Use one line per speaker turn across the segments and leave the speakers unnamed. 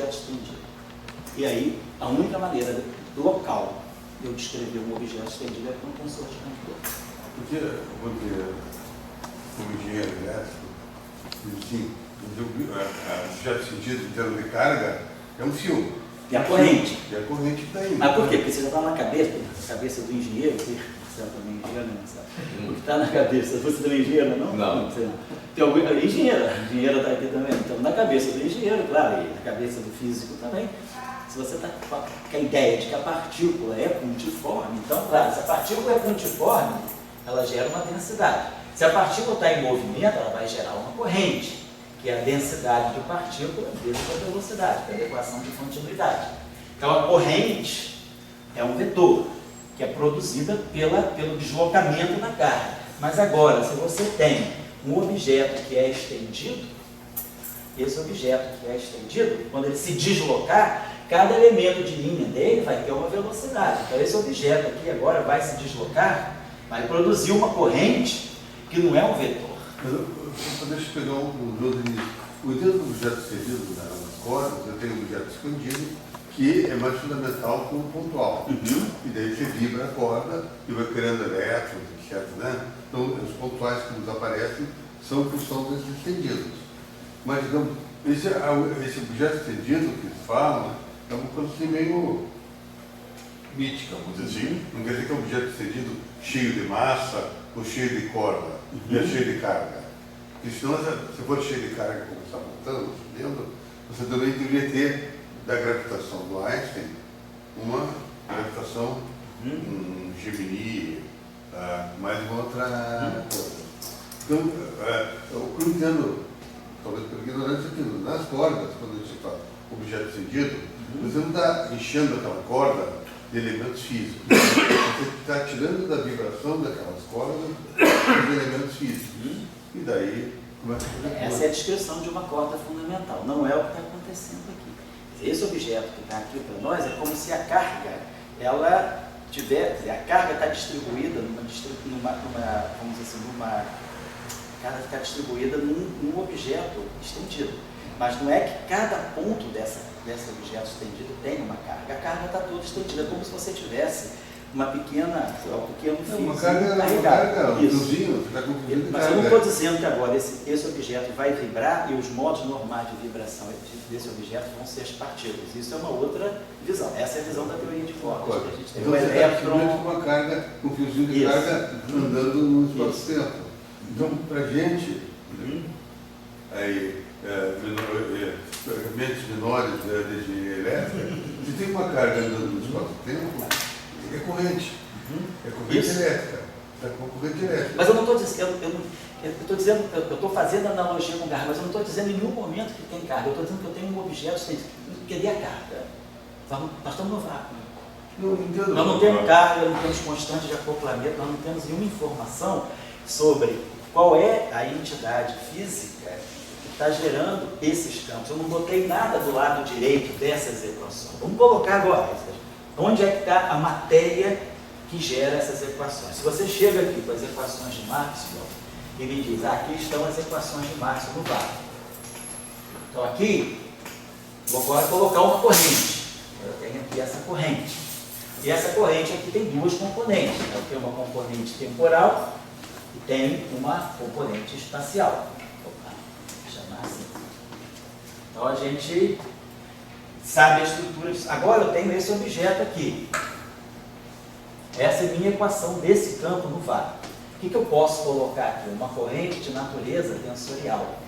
objeto estendido. E aí, a única maneira local de eu descrever um objeto estendido é com um tensor de campo.
Porque, como engenheiro elétrico, sim, o objeto estendido em termos de carga é um fio.
E a corrente.
E a corrente está indo.
Mas por quê? Porque você já está na cabeça do engenheiro, você também é engenheiro, não sabe? O que está na cabeça, você também é engenheiro, não?
Não.
Você não. Tem algum engenheiro está aqui também. Então, na cabeça do engenheiro, claro, e na cabeça do físico também, se você está com a ideia de que a partícula é pontiforme, então, claro, se a partícula é pontiforme, ela gera uma densidade. Se a partícula está em movimento, ela vai gerar uma corrente, que é a densidade de partícula vezes a velocidade, que é a equação de continuidade. Então, a corrente é um vetor, que é produzida pelo deslocamento da carga. Mas agora, se você tem um objeto que é estendido, esse objeto que é estendido, quando ele se deslocar, cada elemento de linha dele vai ter uma velocidade. Então, esse objeto aqui agora vai se deslocar, vai produzir uma corrente que não é um vetor.
Mas deixa eu pegar o jogo de início. O dentro do objeto estendido nas cordas, eu tenho um objeto expandido que é mais fundamental que o pontual. E daí você vibra a corda e vai criando elétrons, etc. Né? Então, os pontuais que nos aparecem são em função desses estendidos. Mas, digamos, esse objeto estendido que eles falam é uma coisa assim meio mítica, vamos dizer assim. Não quer dizer que é um objeto estendido cheio de massa ou cheio de corda, é cheio de carga. Porque senão, se for cheio de carga, como está montando, subindo, você também deveria ter da gravitação do Einstein uma gravitação, um Gemini, mais uma outra coisa. Então, eu entendo, talvez pela ignorância, que nas cordas, quando a gente fala objeto estendido, você não está enchendo aquela corda de elementos físicos. Você está tirando da vibração daquelas cordas os elementos físicos. E daí, como é que
essa é a descrição de uma corda fundamental, não é o que está acontecendo aqui. Esse objeto que está aqui para nós é como se a carga, ela tivesse, a carga está distribuída vamos dizer assim, carga está distribuída num objeto estendido. Mas não é que cada ponto desse objeto estendido tem uma carga. A carga está toda estendida, como se você tivesse uma pequena, um pequeno fio.
Uma carga, um fiozinho, você está confundindo.
Mas eu não estou dizendo que agora esse objeto vai vibrar e os modos normais de vibração desse objeto vão ser as partículas. Isso é uma outra visão. Essa é a visão da teoria de cordas. A gente tem
então,
o
elétron, uma carga, um fiozinho de carga andando no espaço-tempo. Então, para a gente, fragmentos menores de engenharia elétrica, se tem uma carga andando no espaço-tempo, é corrente. É corrente elétrica. É uma corrente elétrica.
Mas eu não estou dizendo, eu estou fazendo analogia com carga, mas eu não estou dizendo em nenhum momento que tem carga. Eu estou dizendo que eu tenho um objeto sem. Cadê a carga? Nós estamos no vácuo. Nós não temos carga, não temos constante de acoplamento, nós não temos nenhuma informação sobre qual é a entidade física que está gerando esses campos. Eu não botei nada do lado direito dessas equações. Vamos colocar agora. Onde é que está a matéria que gera essas equações? Se você chega aqui com as equações de Maxwell e me diz, aqui estão as equações de Maxwell no vácuo. Então aqui, vou agora colocar uma corrente. Eu tenho aqui essa corrente. E essa corrente aqui tem duas componentes. Eu tenho uma componente temporal e tem uma componente espacial. Vou chamar assim. Então a gente sabe a estrutura disso. Agora eu tenho esse objeto aqui. Essa é a minha equação desse campo no vácuo. O que eu posso colocar aqui? Uma corrente de natureza tensorial.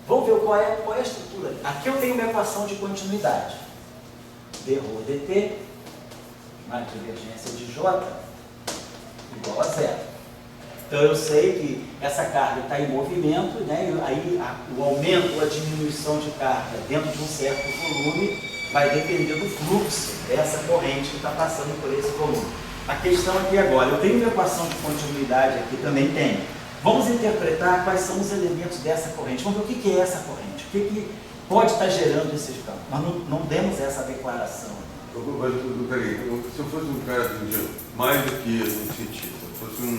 Vamos ver qual é a estrutura. Aqui eu tenho uma equação de continuidade. dρ dt, uma divergência de J, igual a zero. Então eu sei que essa carga está em movimento, né? E aí o aumento ou a diminuição de carga dentro de um certo volume vai depender do fluxo dessa corrente que está passando por esse volume. A questão aqui agora, eu tenho uma equação de continuidade aqui, também tenho. Vamos interpretar quais são os elementos dessa corrente. Vamos ver o que é essa corrente, o que pode estar gerando esses campos. Nós não demos essa declaração.
Mas, peraí, se eu fosse um cara mais do que um cientista, fosse um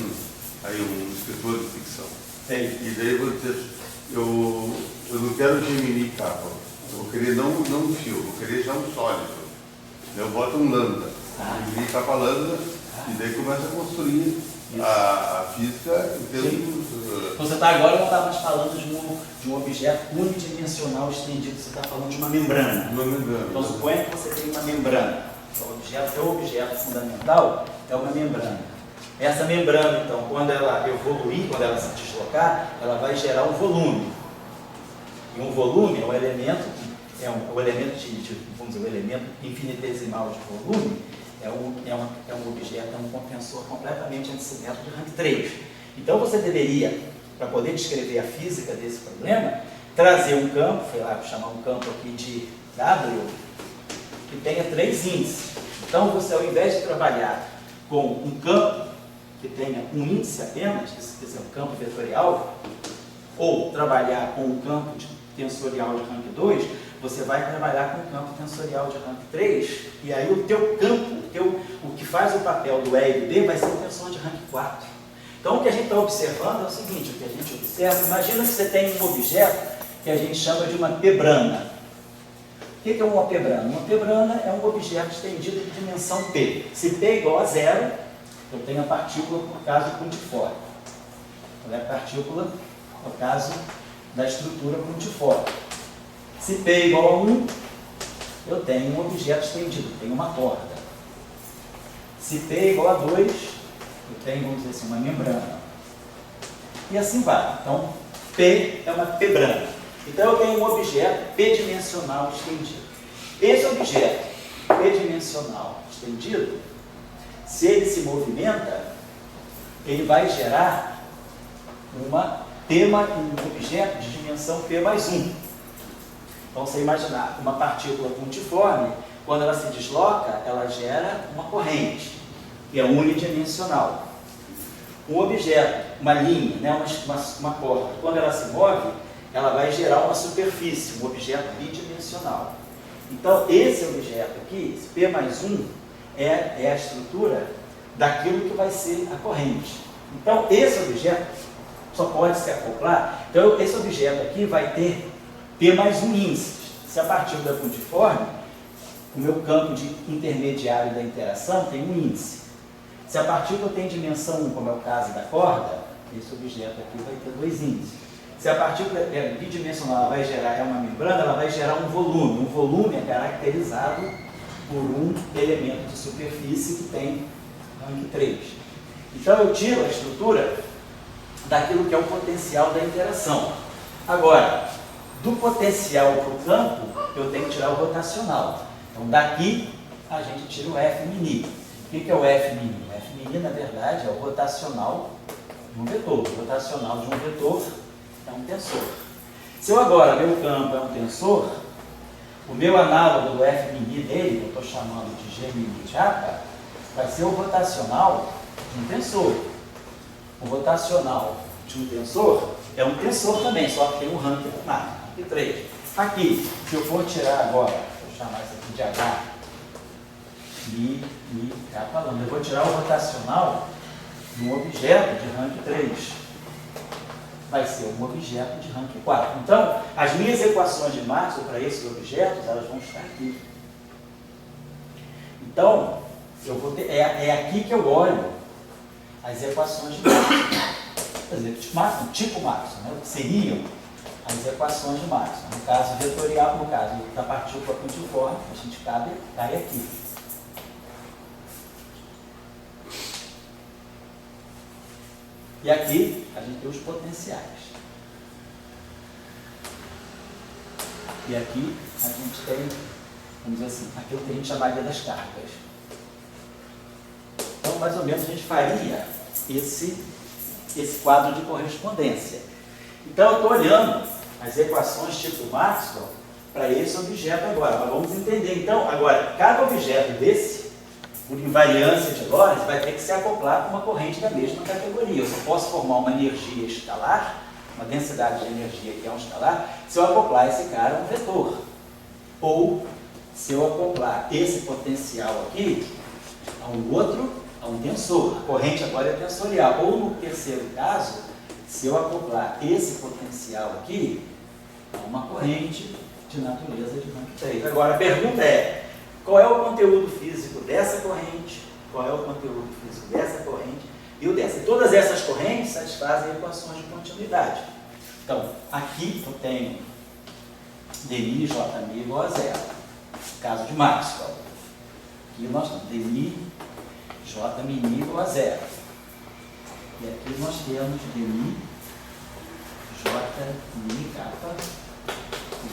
escritor de ficção,
Sei.
e daí eu vou dizer, eu não quero Gemini capa, Eu vou querer não um fio, eu vou querer já um sólido. Eu boto um lambda, e capa lambda, e daí começa a construir a física em termos...
Então você está agora não está mais falando de um objeto unidimensional estendido, você está falando de uma membrana.
Uma membrana.
Então suponha que você tem uma membrana. O teu objeto fundamental é uma membrana. Essa membrana, então, quando ela evoluir, quando ela se deslocar, ela vai gerar um volume. E um volume é um elemento, vamos dizer, um elemento infinitesimal de volume, é um objeto, é um contensor completamente antissimétrico de rank 3. Então você deveria, para poder descrever a física desse problema, trazer um campo, sei lá, vou chamar um campo aqui de W, que tenha 3 índices. Então você, ao invés de trabalhar com um campo que tenha um índice apenas, que seja um campo vetorial, ou trabalhar com um campo tensorial de rank 2, você vai trabalhar com um campo tensorial de rank 3, e aí o teu campo, o que faz o papel do E e do D, vai ser um tensor de rank 4. Então o que a gente está observando é o seguinte, o que a gente observa, imagina que você tem um objeto que a gente chama de uma P-brana. O que é uma P-brana? Uma P-brana é um objeto estendido de dimensão P. Se P é igual a 0, eu tenho a partícula por caso pontifório. Então é a partícula no caso da estrutura pontifória. Se P é igual a 1, eu tenho um objeto estendido, tenho uma corda. Se P é igual a 2, eu tenho, vamos dizer assim, uma membrana. E assim vai. Então, P é uma P-brana. Então, eu tenho um objeto P-dimensional estendido. Esse objeto P-dimensional estendido, se ele se movimenta, ele vai gerar um objeto de dimensão P mais 1. Então, você imaginar uma partícula pontiforme, quando ela se desloca, ela gera uma corrente, que é unidimensional. Um objeto, uma linha, né, uma corda, quando ela se move, ela vai gerar uma superfície, um objeto bidimensional. Então, esse objeto aqui, esse P mais 1, é a estrutura daquilo que vai ser a corrente. Então, esse objeto só pode se acoplar. Então, esse objeto aqui vai ter P mais 1 índice. Se a partícula é pontiforme, o meu campo de intermediário da interação tem um índice. Se a partícula tem dimensão 1, como é o caso da corda, esse objeto aqui vai ter 2 índices. Se a partícula é bidimensional, ela vai gerar, é uma membrana, ela vai gerar um volume. Um volume é caracterizado por um elemento de superfície que tem rank 3. Então eu tiro a estrutura daquilo que é o potencial da interação. Agora, do potencial para o campo, eu tenho que tirar o rotacional. Então daqui a gente tira o F mini. O que é o F mini? O F mini, na verdade, é o rotacional de um vetor. O rotacional de um vetor é um tensor. Se eu agora, meu campo é um tensor, o meu análogo do F mini dele, eu estou chamando de G mini de APA, vai ser o rotacional de um tensor. O rotacional de um tensor é um tensor também, só que tem um rank 3. Aqui, se eu for tirar agora, vou chamar isso aqui de H, mi, capa lambda, eu vou tirar o rotacional de um objeto de rank 3. Vai ser um objeto de rank 4. Então, as minhas equações de Maxwell para esses objetos, elas vão estar aqui. Então, eu vou ter, é aqui que eu olho as equações de Maxwell. Tipo Maxwell, né? Que seriam as equações de Maxwell. No caso vetorial, no caso da partícula pontiforme, a gente cai aqui. E aqui a gente tem os potenciais. E aqui a gente tem, vamos dizer assim, aquilo que a gente chamaria das cargas. Então, mais ou menos, a gente faria esse quadro de correspondência. Então, eu estou olhando as equações tipo Maxwell para esse objeto agora. Mas vamos entender, então, agora, cada objeto desse, por invariância de Lorentz, vai ter que se acoplar com uma corrente da mesma categoria. Eu só posso formar uma energia escalar, uma densidade de energia que é um escalar, se eu acoplar esse cara a um vetor. Ou se eu acoplar esse potencial aqui a um outro, a um tensor. A corrente agora é tensorial. Ou no terceiro caso, se eu acoplar esse potencial aqui a uma corrente de natureza dinâmica 3. Agora, a pergunta é, qual é o conteúdo físico dessa corrente, qual é o conteúdo físico dessa corrente e o dessa? Todas essas correntes satisfazem equações de continuidade. Então, aqui eu tenho dmi jmi igual a zero, caso de Maxwell. Aqui nós temos dmi jmin igual a zero. E aqui nós temos dmi jmi kappa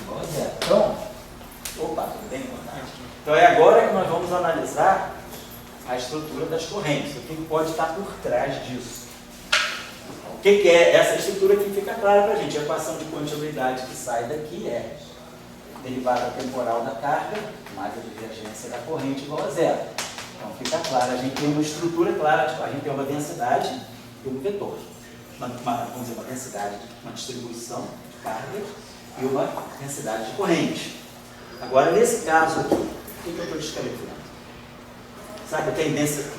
igual a zero. Então, opa, tudo bem, importante. Então é agora que nós vamos analisar a estrutura das correntes, o que pode estar por trás disso. O que é essa estrutura que fica clara para a gente? A equação de continuidade que sai daqui é derivada temporal da carga mais a divergência da corrente igual a zero. Então fica claro, a gente tem uma estrutura clara, tipo, a gente tem uma densidade e um vetor. Vamos dizer, uma densidade, uma distribuição de cargas e uma densidade de corrente. Agora, nesse caso aqui, o que eu estou descrevendo? Sabe, eu tenho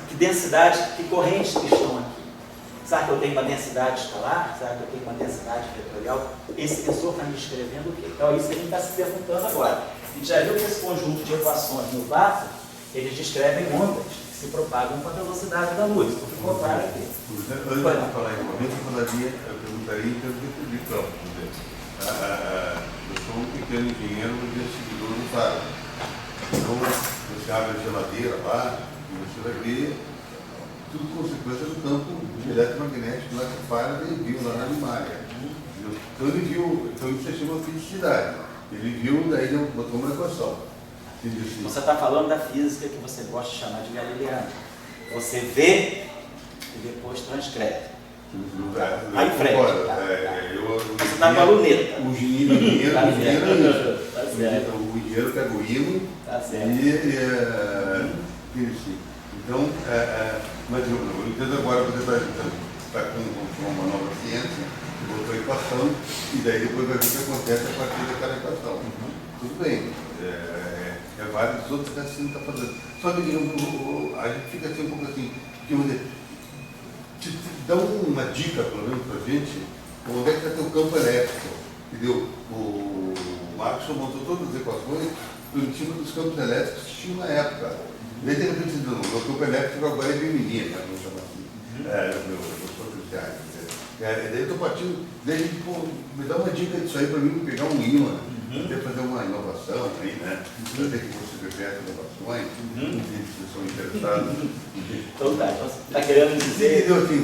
que densidade, que correntes que estão aqui? Sabe que eu tenho uma densidade escalar? Sabe que eu tenho uma densidade vetorial? Esse tensor está me descrevendo o quê? Então, é isso que a gente está se perguntando agora. A gente já viu que esse conjunto de equações no vácuo, eles descrevem ondas que se propagam com a velocidade da luz. Então, ficou claro aqui.
Antes de falar em corrente, eu perguntaria em termos de campo. Eu sou um pequeno engenheiro de seguidor do faro. Então, você abre a geladeira lá, e você vai ver tudo consequência do campo eletromagnético lá que o Faraday viu lá na Limária. Então ele viu, então isso se chama fisicidade. Ele viu, daí ele botou uma equação.
Você está falando da física que você gosta de chamar de galileana. Você vê e depois transcreve. Aí em frente. Você está com a luneta.
O engenheiro pega o ímã então, mas eu entendo agora que você está com uma nova ciência, botou a equação, e daí depois vai ver o que acontece a partir daquela equação. Tudo bem, vários outros que assim está fazendo. Só que a gente fica assim um pouco assim, porque dá uma dica, pelo menos para a gente, onde é que está teu campo elétrico, entendeu? O Maxwell montou todas as equações em cima dos campos elétricos que tinham na época. Daí de repente, o meu campo elétrico agora é biomimia, né? Vamos chamar assim, meus potenciais. Daí eu estou partindo, daí me dá uma dica disso aí para mim, pegar um ímã, até fazer uma inovação aí, né? Fazer que você prepare inovações, se são interessados.
Então tá, você está querendo dizer...
Entendeu assim?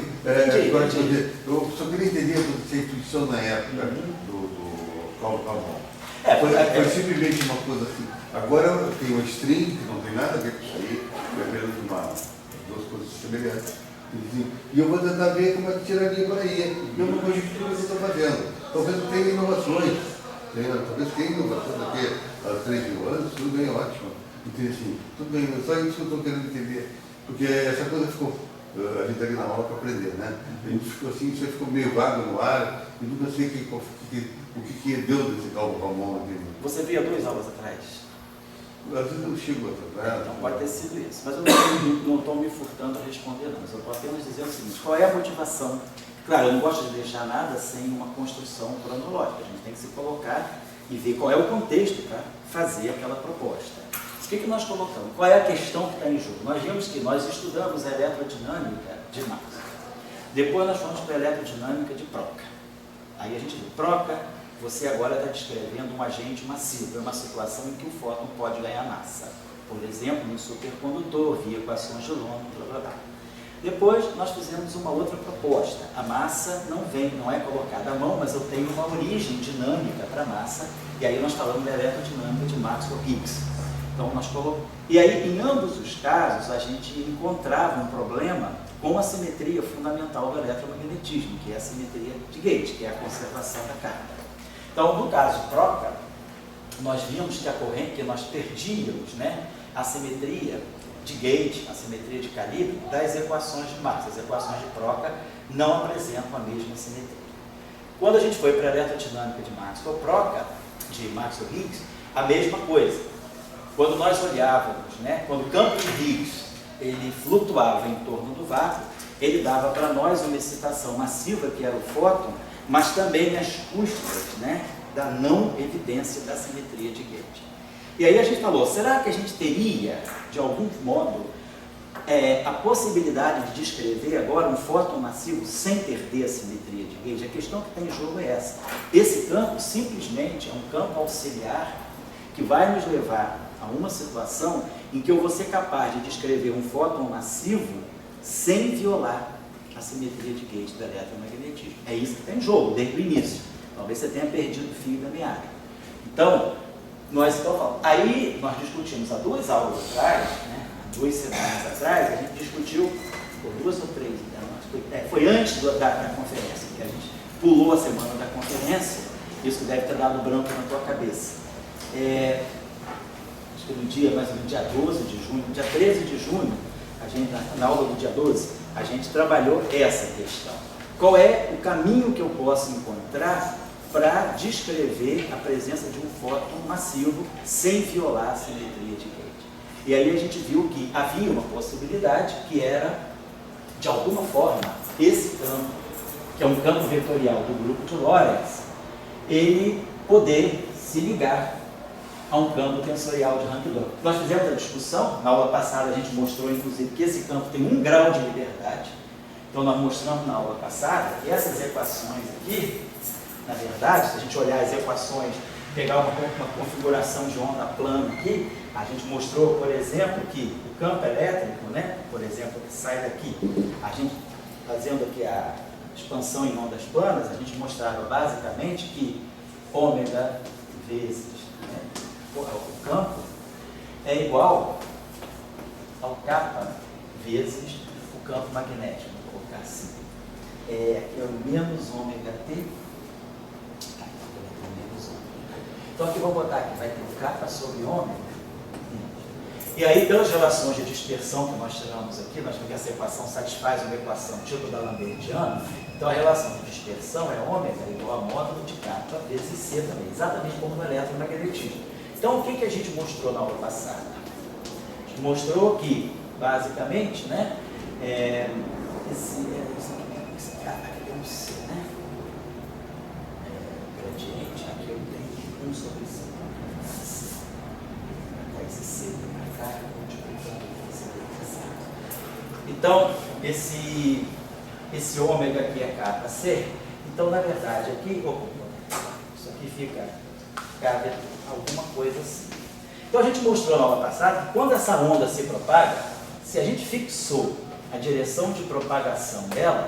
Eu só queria entender a intuição na época do Paulo Calmon. Foi simplesmente uma coisa assim. Agora eu tenho uma string que não tem nada a ver com isso aí, é apenas duas coisas semelhantes. E eu vou tentar ver como é que tiraria por aí. Eu não vejo tudo que eu estou fazendo. Talvez eu tenha inovações. Talvez tenha inovação daqui a 3.000 anos, tudo bem, ótimo. Então, assim, tudo bem, só isso que eu estou querendo entender. Porque essa coisa ficou, a gente ali na aula para aprender, né? A gente ficou assim, você ficou meio vago no ar, e nunca sei o que deu desse Paulo Calmon aqui.
Você via 2 aulas atrás?
Às vezes eu chego atrás.
Então pode ter sido isso. Mas eu não estou me furtando a responder, não. Eu estou apenas dizendo o seguinte: qual é a motivação? Claro, eu não gosto de deixar nada sem uma construção cronológica. A gente tem que se colocar e ver qual é o contexto para fazer aquela proposta. O que nós colocamos? Qual é a questão que está em jogo? Nós vimos que nós estudamos a eletrodinâmica de Maxwell. Depois nós fomos para a eletrodinâmica de Procca. Aí a gente viu, Procca, você agora está descrevendo um agente massivo, é uma situação em que o fóton pode ganhar massa. Por exemplo, no supercondutor, via equações de Londres, blá blá blá. Depois nós fizemos uma outra proposta. A massa não é colocada à mão, mas eu tenho uma origem dinâmica para a massa, e aí nós falamos da eletrodinâmica de Maxwell-Higgs. Então nós colocamos. E aí, em ambos os casos, a gente encontrava um problema com a simetria fundamental do eletromagnetismo, que é a simetria de Gauge, que é a conservação da carga. Então, no caso de Procca, nós vimos que a corrente, que nós perdíamos, né, a simetria de Gauge, a simetria de calibre das equações de Maxwell. As equações de Procca não apresentam a mesma simetria. Quando a gente foi para a eletrodinâmica de Maxwell-Procca, de Maxwell-Higgs, a mesma coisa. Quando nós olhávamos, né, quando o campo de Higgs ele flutuava em torno do vácuo, ele dava para nós uma excitação massiva, que era o fóton, mas também as cúspides, né, da não evidência da simetria de Gauge. E aí a gente falou, será que a gente teria, de algum modo, a possibilidade de descrever agora um fóton massivo sem perder a simetria de Gauge? A questão que está em jogo é essa. Esse campo simplesmente é um campo auxiliar que vai nos levar a uma situação em que eu vou ser capaz de descrever um fóton massivo sem violar a simetria de Gauge do eletromagnetismo. É isso que está em jogo, desde o início. Talvez você tenha perdido o fio da meada. Então, nós aí nós discutimos há 2 aulas atrás, né, 2 semanas atrás, a gente discutiu, por 2 ou 3, foi antes da conferência, que a gente pulou a semana da conferência, isso que deve ter dado branco na tua cabeça. Acho que no dia, mais ou menos, dia 12 de junho, dia 13 de junho, a gente, na aula do dia 12, a gente trabalhou essa questão. Qual é o caminho que eu posso encontrar para descrever a presença de um fóton massivo sem violar a simetria de Gauge? E aí a gente viu que havia uma possibilidade que era, de alguma forma, esse campo, que é um campo vetorial do grupo de Lorentz, ele poder se ligar a um campo tensorial de Rank-Doppler. Nós fizemos a discussão, na aula passada a gente mostrou, inclusive, que esse campo tem 1 grau de liberdade. Então nós mostramos na aula passada que essas equações aqui, na verdade, se a gente olhar as equações, pegar uma configuração de onda plana aqui, a gente mostrou, por exemplo, que o campo elétrico, né, por exemplo, que sai daqui, a gente fazendo aqui a expansão em ondas planas, a gente mostrava basicamente que ômega vezes, né, o campo é igual ao kappa vezes o campo magnético, vou colocar assim. Aqui é o menos ômega t. Então aqui vou botar aqui, vai ter o kappa sobre ômega. E aí, pelas relações de dispersão que nós tiramos aqui, nós vimos que essa equação satisfaz uma equação tipo da Lambertiana. Então a relação de dispersão é ômega igual a módulo de kappa vezes c também, exatamente como no eletromagnetismo. Então o que a gente mostrou na aula passada? A gente mostrou que, basicamente, né, esse aqui é um c, né? Gradiente, aqui eu tenho 1 sobre c. Esse c para cá, multiplicando esse c. Então, esse ômega aqui é kappa c. Então, na verdade, aqui, isso aqui fica alguma coisa assim. Então, a gente mostrou na aula passada que quando essa onda se propaga, se a gente fixou a direção de propagação dela,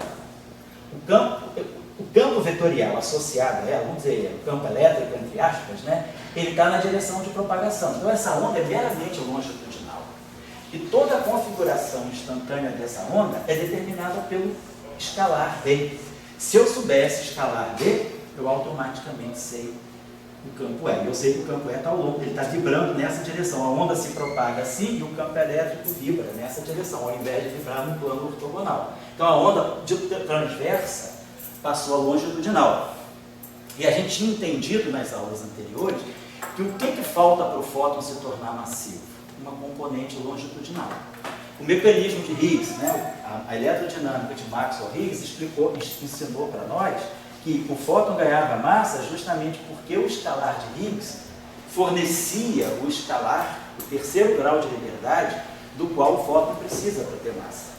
o campo vetorial associado a ela, vamos dizer, o campo elétrico, entre aspas, né, ele está na direção de propagação. Então, essa onda é meramente longitudinal. E toda a configuração instantânea dessa onda é determinada pelo escalar D. Se eu soubesse escalar D, eu automaticamente sei o campo E. Eu sei que o campo E está ao longo, ele está vibrando nessa direção. A onda se propaga assim e o campo elétrico vibra nessa direção, ao invés de vibrar num plano ortogonal. Então, a onda transversa passou a longitudinal. E a gente tinha entendido nas aulas anteriores que o que falta para o fóton se tornar massivo? Uma componente longitudinal. O mecanismo de Higgs, né, a eletrodinâmica de Maxwell-Higgs ensinou para nós que o fóton ganhava massa justamente porque o escalar de Higgs fornecia o escalar, o terceiro grau de liberdade, do qual o fóton precisa para ter massa.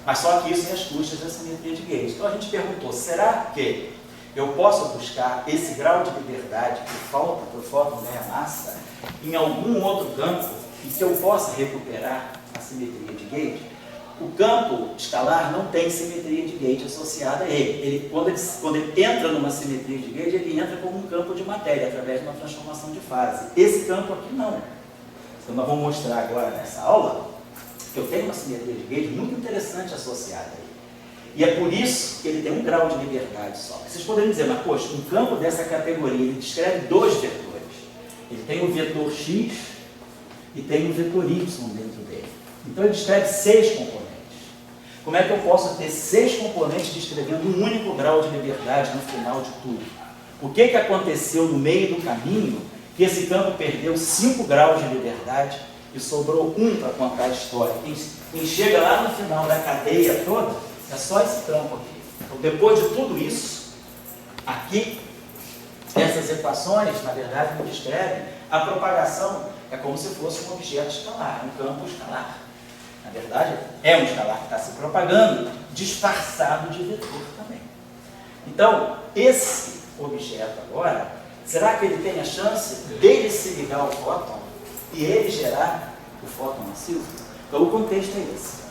Mas só que isso é às custas da simetria de Gauge. Então a gente perguntou, será que eu posso buscar esse grau de liberdade que falta para o fóton ganhar massa em algum outro campo em que eu possa recuperar a simetria de Gauge? O campo escalar não tem simetria de Gauge associada a ele. Quando ele entra numa simetria de Gauge, ele entra como um campo de matéria, através de uma transformação de fase. Esse campo aqui não. Então nós vamos mostrar agora nessa aula que eu tenho uma simetria de Gauge muito interessante associada a ele. E é por isso que ele tem 1 grau de liberdade só. Vocês poderiam dizer, mas poxa, um campo dessa categoria, ele descreve 2 vetores. Ele tem o vetor x e tem o vetor y dentro dele. Então ele descreve 6 componentes. Como é que eu posso ter 6 componentes descrevendo um único grau de liberdade no final de tudo? O que aconteceu no meio do caminho que esse campo perdeu 5 graus de liberdade e sobrou 1 para contar a história? Quem chega lá no final da cadeia toda é só esse campo aqui. Então, depois de tudo isso, aqui Essas equações, na verdade, me descrevem a propagação, é como se fosse um objeto escalar, um campo escalar. Na verdade, é um escalar que está se propagando, disfarçado de vetor também. Então, esse objeto agora, será que ele tem a chance dele se ligar ao fóton e ele gerar o fóton massivo? Então, o contexto é esse.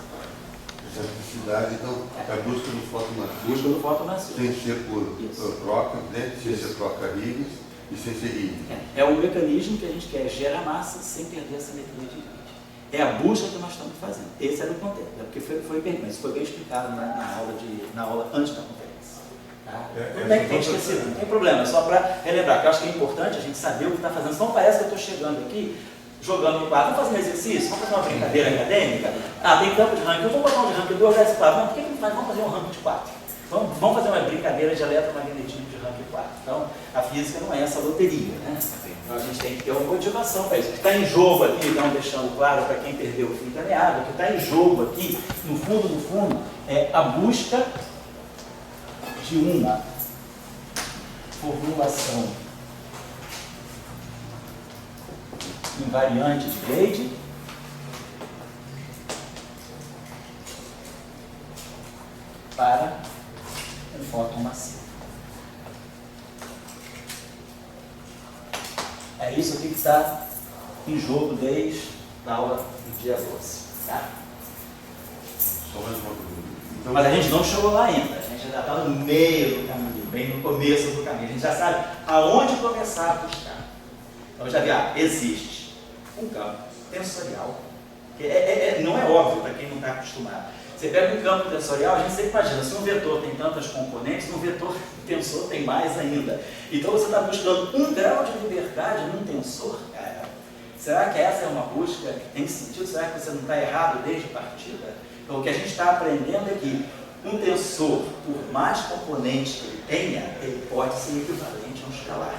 Essa então, é a busca do fóton
Busca do fóton massivo.
sem ser por troca, né? Sem ser troca Higgs e sem ser Higgs.
É um mecanismo que a gente quer gerar massa sem perder a simetria de Higgs. É a busca que nós estamos fazendo. Esse era o contexto, porque foi bem explicado na aula antes da conferência. Tá? Tudo bem que tem esquecido, não tem problema, só para relembrar, que eu acho que é importante a gente saber o que está fazendo. Senão parece que eu estou chegando aqui, jogando no quadro, vamos fazer um exercício, vamos fazer uma brincadeira acadêmica. Tem campo de ranking, eu vou botar um de ranking 2, esse quadro. Não, por que não faz? Vamos fazer um ranking de 4. Vamos fazer uma brincadeira de eletromagnetismo de ranking 4. Então, a física não é essa loteria, né? Então, a gente tem que ter uma motivação para isso. O que está em jogo aqui, então, deixando claro para quem perdeu o fio da meada, o que está em jogo aqui, no fundo, é a busca de uma formulação invariante de Grade para um fóton massivo. É isso aqui que está em jogo desde a aula do dia 12. Tá?
Então,
mas a gente não chegou lá ainda, a gente ainda está no meio do caminho, bem no começo do caminho. A gente já sabe aonde começar a buscar. Então já vi, existe um campo tensorial, que não é óbvio para quem não está acostumado. Você pega um campo tensorial, a gente sempre imagina, se um vetor tem tantas componentes, um vetor tensor tem mais ainda. Então você está buscando um grau de liberdade num tensor, cara. Será que essa é uma busca que tem sentido? Será que você não está errado desde a partida? Então o que a gente está aprendendo é que um tensor, por mais componentes que ele tenha, ele pode ser equivalente a um escalar.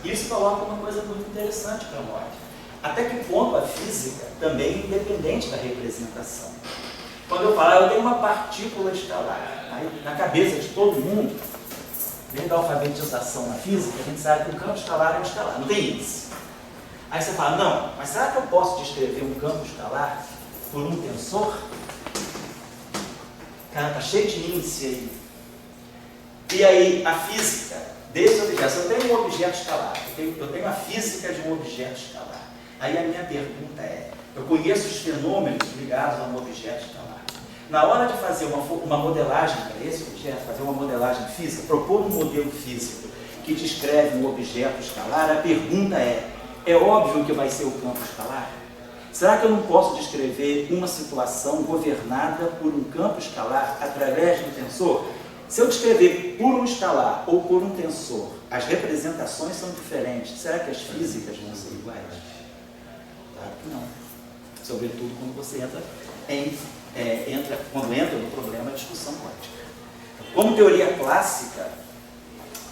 Isso coloca uma coisa muito interessante para nós. Até que ponto a física também é independente da representação? Quando eu falo, eu tenho uma partícula escalar, aí, na cabeça de todo mundo, desde a alfabetização na física, a gente sabe que o campo escalar é um escalar, não tem índice. Aí você fala, não, mas será que eu posso descrever um campo escalar por um tensor? Cara, tá cheio de índice aí. E aí, a física desse objeto, se eu tenho um objeto escalar, eu tenho a física de um objeto escalar. Aí a minha pergunta é, eu conheço os fenômenos ligados a um objeto escalar. Na hora de fazer uma modelagem para esse objeto, fazer uma modelagem física, propor um modelo físico que descreve um objeto escalar, a pergunta é óbvio que vai ser o campo escalar? Será que eu não posso descrever uma situação governada por um campo escalar através de um tensor? Se eu descrever por um escalar ou por um tensor, as representações são diferentes. Será que as físicas vão ser iguais? Claro que não. Sobretudo quando você entra no problema de discussão quântica. Como teoria clássica,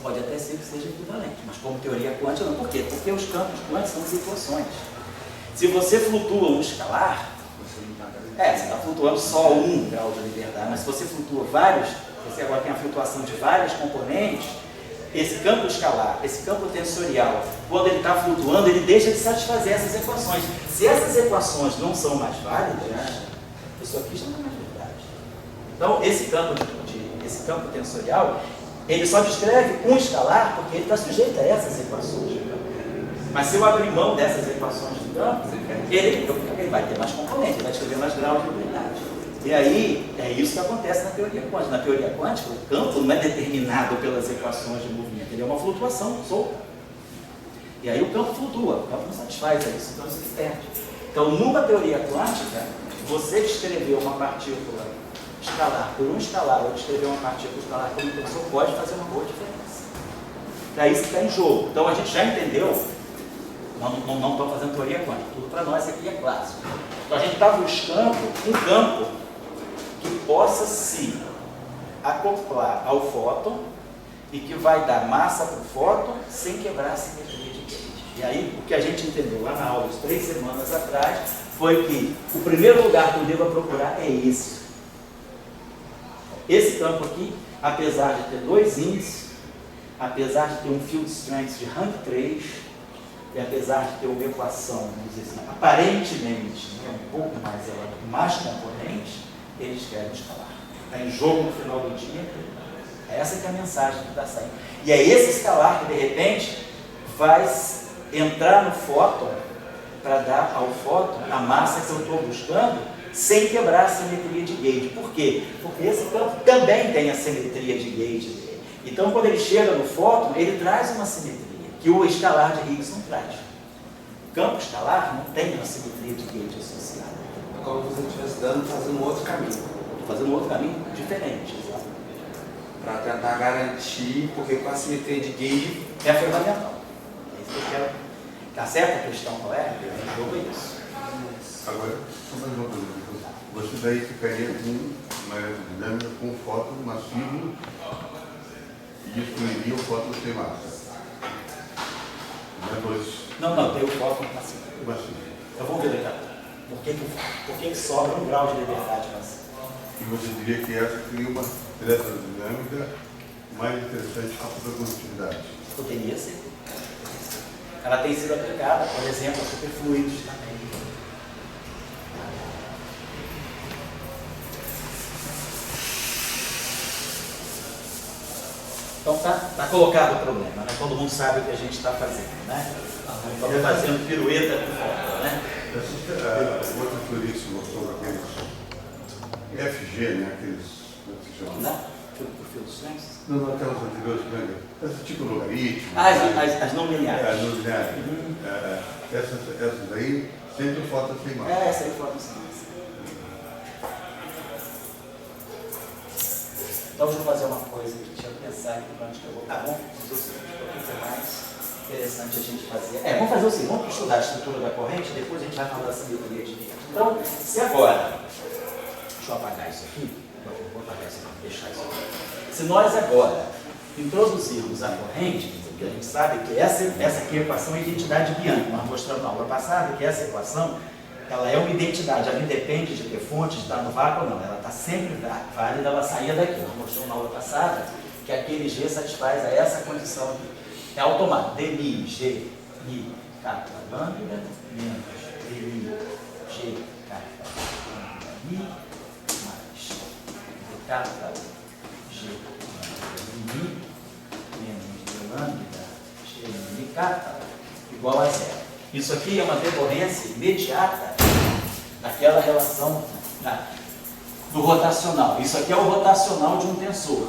pode até ser que seja equivalente, mas como teoria quântica não. Por quê? Porque os campos quânticos são as equações. Se você flutua um escalar, você está flutuando só um grau de liberdade, mas se você flutua vários, você agora tem a flutuação de várias componentes, esse campo escalar, esse campo tensorial, quando ele está flutuando, ele deixa de satisfazer essas equações. Se essas equações não são mais válidas, isso aqui já não é mais verdade. Então, esse campo tensorial, ele só descreve um escalar porque ele está sujeito a essas equações. Mas se eu abrir mão dessas equações do campo, ele vai ter mais componentes, ele vai descrever mais graus de liberdade. E aí, é isso que acontece na teoria quântica. Na teoria quântica, o campo não é determinado pelas equações de movimento, ele é uma flutuação solta. E aí o campo flutua, o campo não satisfaz isso, então isso aqui perde. Então, numa teoria quântica, você descrever uma partícula escalar por um escalar, ou descrever uma partícula escalar por um tensor, pode fazer uma boa diferença. Daí isso está em jogo. Então, a gente já entendeu, não estou fazendo teoria quântica, tudo para nós aqui é clássico. Então, a gente está buscando um campo que possa se acoplar ao fóton e que vai dar massa para o fóton sem quebrar a simetria de Gauge. E aí, o que a gente entendeu lá na aula de 3 semanas atrás foi que o primeiro lugar que eu devo procurar é esse. Esse campo aqui, apesar de ter 2 índices, apesar de ter um field strength de rank 3, e apesar de ter uma equação, vamos dizer assim, aparentemente um pouco mais elevada, mais componentes, eles querem escalar. Está em jogo no final do dia. Essa que é a mensagem que está saindo. E é esse escalar que, de repente, vai entrar no fóton para dar ao fóton a massa que eu estou buscando sem quebrar a simetria de gauge. Por quê? Porque esse campo também tem a simetria de gauge dele. Então, quando ele chega no fóton, ele traz uma simetria que o escalar de Higgs não traz. O campo escalar não tem uma simetria de gauge associada.
É como se você estivesse fazendo um outro caminho.
Fazendo um outro caminho diferente, exato.
Para tentar garantir, porque com a simetria de gauge
É fundamental. É isso que eu quero. Tá certa a questão, qual é? O jogo é isso.
Agora, só mais uma coisa. Você daí ficaria com uma aerodinâmica com fóton massivo e excluiria o fóton sem massa.
Não, tem o fóton massivo.
Massivo.
Então vamos ver daqui a pouco. Por que sobra um grau de liberdade massiva?
E você diria que essa cria uma eletrodinâmica mais interessante para a condutividade.
Poderia ser. Ela tem sido aplicada, por exemplo, a superfluidos também. Então tá colocado o problema, né? Todo mundo sabe o que a gente está fazendo, né? Estamos fazendo pirueta por fora, né?
Essa outra teoria que se mostrou aqueles FG, né? Aqueles, como é que se chama?
Não? Por field strength?
Não, aquelas anteriores, esse tipo de logaritmo.
As não lineares.
Não lineares. Essas aí, sempre falta sem massa.
Essa aí foi a massa. Então, deixa eu fazer uma coisa aqui, deixa eu pensar aqui para onde que eu vou. Tá bom? Fazer o seguinte, o que é mais interessante a gente fazer? Vamos fazer o seguinte, vamos estudar a estrutura da corrente, depois a gente vai falar da simetria de vento. Então, se agora, deixa eu apagar isso aqui, vou apagar isso aqui, deixar isso aqui. Se nós agora introduzirmos a corrente, porque a gente sabe que essa aqui é a equação é a identidade de Bianchi, nós mostramos na aula passada que essa equação ela é uma identidade, ela independe de ter fonte, de estar no vácuo ou não, ela está sempre válida, ela saía daqui. Nós mostramos na aula passada que aquele G satisfaz a essa condição aqui. É automático, dmi, G, mi, K, lambda, menos dmi, G, K, lambda, mi, mais K, G, lambda, mi, menos lambda, G, mi, K, igual a zero. Isso aqui é uma decorrência imediata daquela relação do rotacional. Isso aqui é o rotacional de um tensor.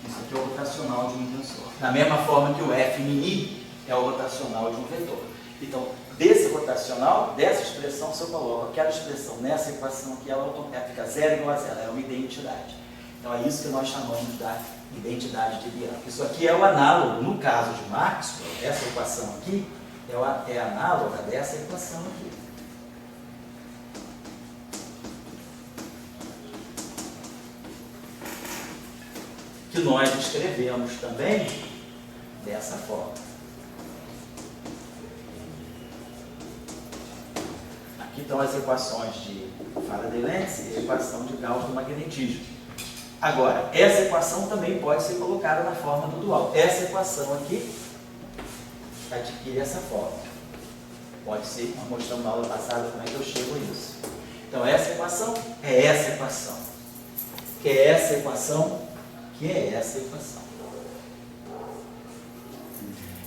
Isso aqui é o rotacional de um tensor. Da mesma forma que o F mini é o rotacional de um vetor. Então, desse rotacional, dessa expressão, se eu coloco aquela expressão nessa equação aqui, ela fica zero igual a zero, é uma identidade. Então é isso que nós chamamos da identidade de Bianchi. Isso aqui é o análogo, no caso de Maxwell, essa equação aqui é análoga dessa equação aqui. Que nós escrevemos também dessa forma. Aqui estão as equações de Faraday-Lenz e a equação de Gauss do magnetismo. Agora, essa equação também pode ser colocada na forma do dual. Essa equação aqui adquire essa forma. Pode ser, nós mostramos na aula passada como é que eu chego a isso. Então, essa equação é essa equação. Que é essa equação, que é essa equação.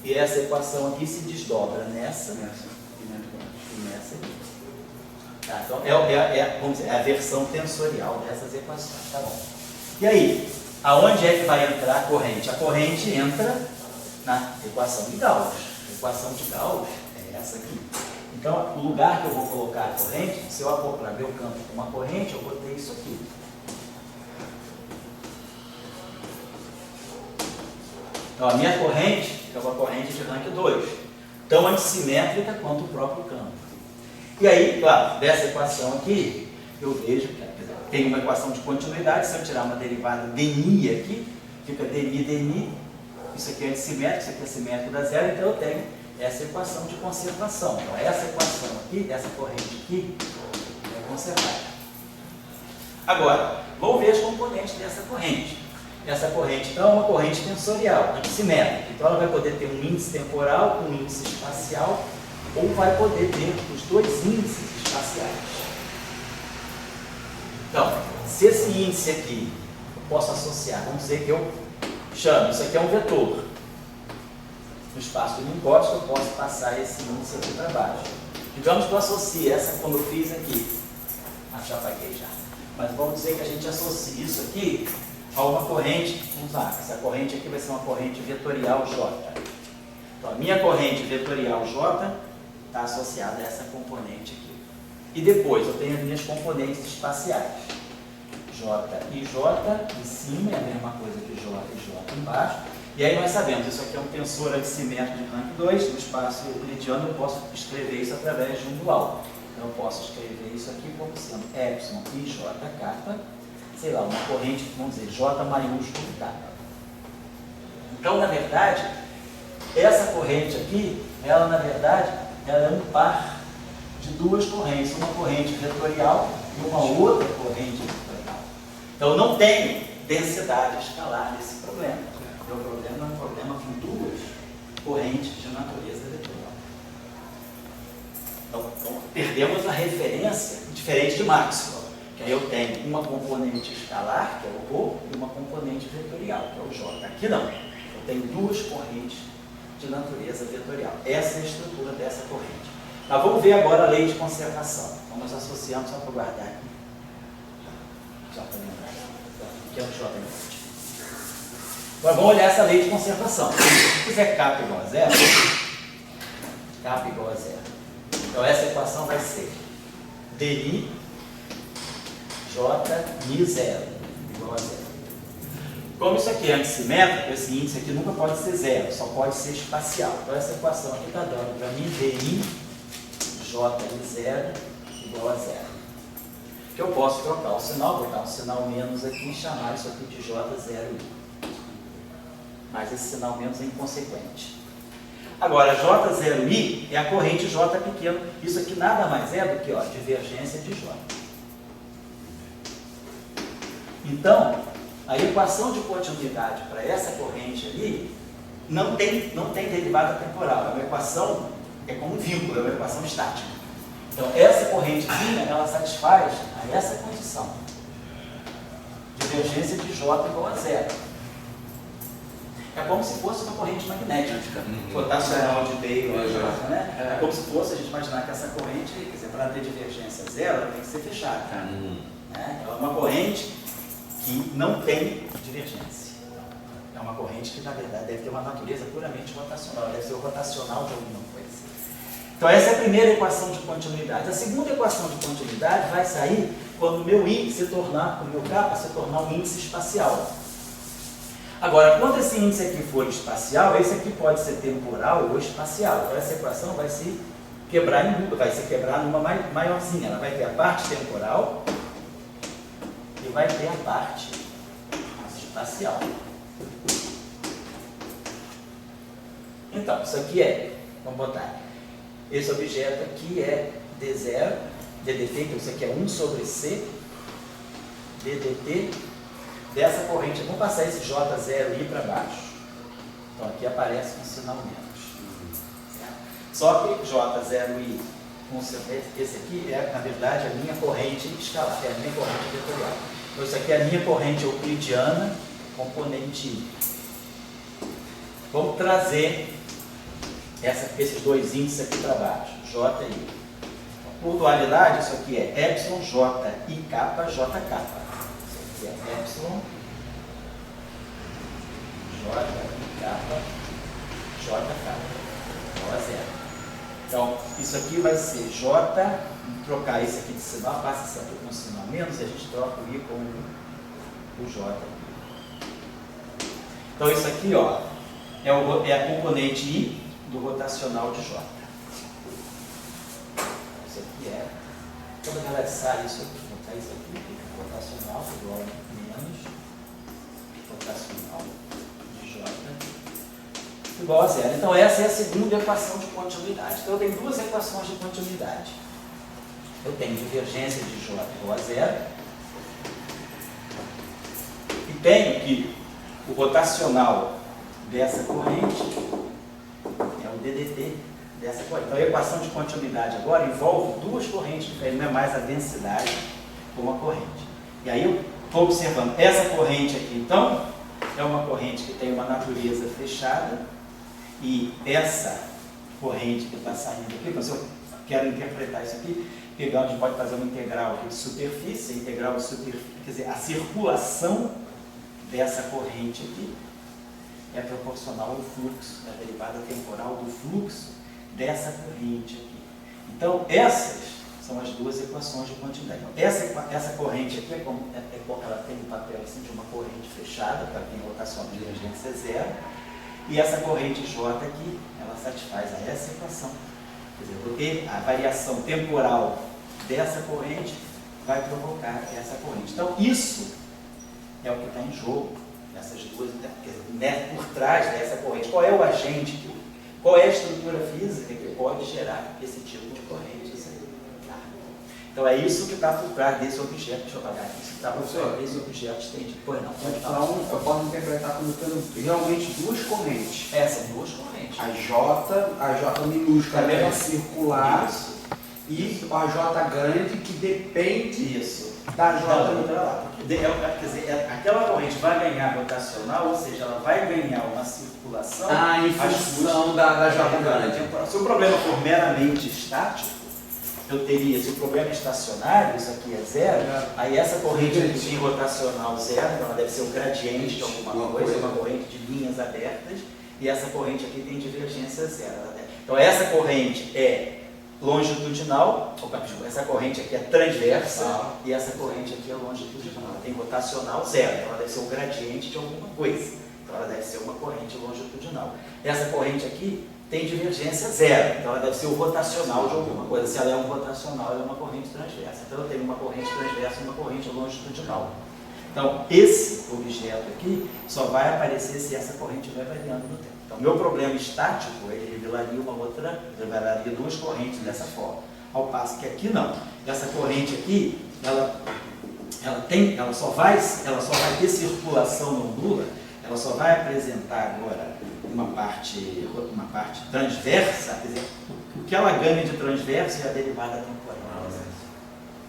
E essa equação aqui se desdobra nessa e nessa aqui. Tá, então, vamos dizer, é a versão tensorial dessas equações, tá bom? E aí, aonde é que vai entrar a corrente? A corrente entra na equação de Gauss. A equação de Gauss é essa aqui. Então, o lugar que eu vou colocar a corrente, se eu acoplar meu campo com uma corrente, eu botei isso aqui. Então, a minha corrente é uma corrente de rank 2, tão antissimétrica quanto o próprio campo. E aí, claro, dessa equação aqui, eu vejo que tem uma equação de continuidade. Se eu tirar uma derivada dni aqui, fica dni, isso aqui é antissimétrico, isso aqui é simétrico da zero, então eu tenho essa equação de conservação. Então, essa equação aqui, essa corrente aqui, é conservada. Agora, vamos ver as componentes dessa corrente. Essa corrente, então, é uma corrente tensorial, antissimétrica. Então, ela vai poder ter um índice temporal, um índice espacial, ou vai poder ter os dois índices espaciais. Então, se esse índice aqui eu posso associar, vamos dizer que eu chamo, isso aqui é um vetor. No espaço de Minkowski, eu posso passar esse índice aqui para baixo. Digamos que eu associe essa, como eu fiz aqui. Já apaguei já. Mas vamos dizer que a gente associe isso aqui a uma corrente. Vamos lá, essa corrente aqui vai ser uma corrente vetorial J. Então, a minha corrente vetorial J está associada a essa componente aqui. E depois eu tenho as minhas componentes espaciais. J e J em cima é a mesma coisa que J e J embaixo. E aí nós sabemos, isso aqui é um tensor aximétrico de rank 2, no espaço euclidiano eu posso escrever isso através de um dual. Então eu posso escrever isso aqui como sendo epsilon e J kappa, sei lá, uma corrente, vamos dizer, J maiúsculo kappa. Então, na verdade, essa corrente aqui, ela na verdade, ela é um par de duas correntes, uma corrente vetorial e uma outra corrente vetorial. Então não tem densidade escalar nesse problema. O problema é um problema com duas correntes de natureza vetorial. Então perdemos a referência diferente de Maxwell, que aí eu tenho uma componente escalar, que é o ρ, e uma componente vetorial, que é o J. Aqui não. Eu tenho duas correntes de natureza vetorial. Essa é a estrutura dessa corrente. Mas vamos ver agora a lei de conservação. Então nós associamos só para guardar aqui. Só para lembrar. Aqui é o J grande. Agora vamos olhar essa lei de conservação. Se quiser kappa igual a zero, kappa igual a zero. Então essa equação vai ser DI J Mi zero igual a zero. Como isso aqui é antissimétrico, esse índice aqui nunca pode ser zero, só pode ser espacial. Então essa equação aqui está dando para mim DI J Mi zero igual a zero. Que eu posso trocar o sinal, botar um sinal menos aqui e chamar isso aqui de J0I. Mas esse sinal menos é inconsequente. Agora, J0I é a corrente J pequeno. Isso aqui nada mais é do que a divergência de J. Então, a equação de continuidade para essa corrente ali não tem derivada temporal. É uma equação, é como um vínculo, é uma equação estática. Então, essa correntezinha, ela satisfaz a essa condição. Divergência de J igual a zero. É como se fosse uma corrente magnética, rotacional de Bailey, né? É como se fosse a gente imaginar que essa corrente, quer dizer, para ter divergência zero, ela tem que ser fechada. Né? É uma corrente que não tem divergência. É uma corrente que, na verdade, deve ter uma natureza puramente rotacional, deve ser o rotacional de alguma coisa. Então, essa é a primeira equação de continuidade. A segunda equação de continuidade vai sair quando o meu índice o meu kappa se tornar um índice espacial. Agora, quando esse índice aqui for espacial, esse aqui pode ser temporal ou espacial. Então, essa equação vai se quebrar em duas, vai se quebrar numa maiorzinha. Ela vai ter a parte temporal e vai ter a parte espacial. Então, isso aqui vamos botar, esse objeto aqui é D0, DDT, então isso aqui é 1 sobre C, DDT, dessa corrente. Vamos passar esse J0I para baixo. Então aqui aparece um sinal menos. Certo? Só que J0I, esse aqui é, na verdade, a minha corrente escalar, é a minha corrente vetorial. Então isso aqui é a minha corrente euclidiana, componente I. Vamos trazer esses dois índices aqui para baixo, J e I. Por dualidade, isso aqui é epsilon, J e kappa, J kappa. Isso aqui é epsilon, J e kappa, J kappa, igual a zero. Então, isso aqui vai ser J, trocar esse aqui de sinal, passa esse aqui com um sinal menos, e a gente troca o I com o J. Então, isso aqui, ó, é a componente I do rotacional de J. Isso aqui é, quando eu relaxar isso aqui, botar isso aqui, fica rotacional igual a menos rotacional de J igual a zero. Então essa é a segunda equação de continuidade. Então eu tenho duas equações de continuidade. Eu tenho divergência de J igual a zero e tenho que o rotacional dessa corrente é o DDT dessa corrente. Então a equação de continuidade agora envolve duas correntes diferentes, não é mais a densidade como a corrente. E aí eu estou observando essa corrente aqui, então, é uma corrente que tem uma natureza fechada e essa corrente que está saindo aqui, então se eu quero interpretar isso aqui, pegar, a gente pode fazer uma integral aqui de superfície, a integral de superfície, quer dizer, a circulação dessa corrente aqui é proporcional ao fluxo, a derivada temporal do fluxo dessa corrente aqui. Então, essas são as duas equações de continuidade. Então, essa corrente aqui ela tem um papel assim, de uma corrente fechada, para quem rotação de divergência zero, e essa corrente J aqui, ela satisfaz a essa equação. Quer dizer, porque a variação temporal dessa corrente vai provocar essa corrente. Então, isso é o que está em jogo, nessas duas, né, por trás dessa corrente. Qual é o agente, qual é a estrutura física que pode gerar esse tipo de corrente? Então é isso que está por trás desse objeto. Deixa eu apagar aqui. Isso que está por trás desse objeto estendido. Pois não, pode falar.
Então, eu posso interpretar como tendo realmente duas correntes.
São duas correntes.
A J minúscula
Também
é circular.
Isso.
E a J grande que depende
Isso.
da J
Não,
minúscula.
quer dizer, aquela corrente vai ganhar rotacional, ou seja, ela vai ganhar uma circulação.
Em função da J grande.
Se o problema for meramente estático, eu teria, se o problema é estacionário, isso aqui é zero, aí essa corrente aqui tem rotacional zero, então ela deve ser um gradiente de alguma coisa, uma corrente de linhas abertas, e essa corrente aqui tem divergência zero. Então essa corrente é longitudinal, essa corrente aqui é transversa, e essa corrente aqui é longitudinal. Ela tem rotacional zero, então ela deve ser um gradiente de alguma coisa, então ela deve ser uma corrente longitudinal. Essa corrente aqui tem divergência zero, então ela deve ser o rotacional de alguma coisa. Se ela é um rotacional, ela é uma corrente transversa. Então eu tenho uma corrente transversa e uma corrente longitudinal. Então esse objeto aqui só vai aparecer se essa corrente vai variando no tempo. Então meu problema estático, ele revelaria duas correntes dessa forma. Ao passo que aqui não. Essa corrente aqui, ela só vai ter circulação no ondula, ela só vai apresentar agora uma parte transversa, quer dizer, o que ela ganha de transverso é a derivada temporal.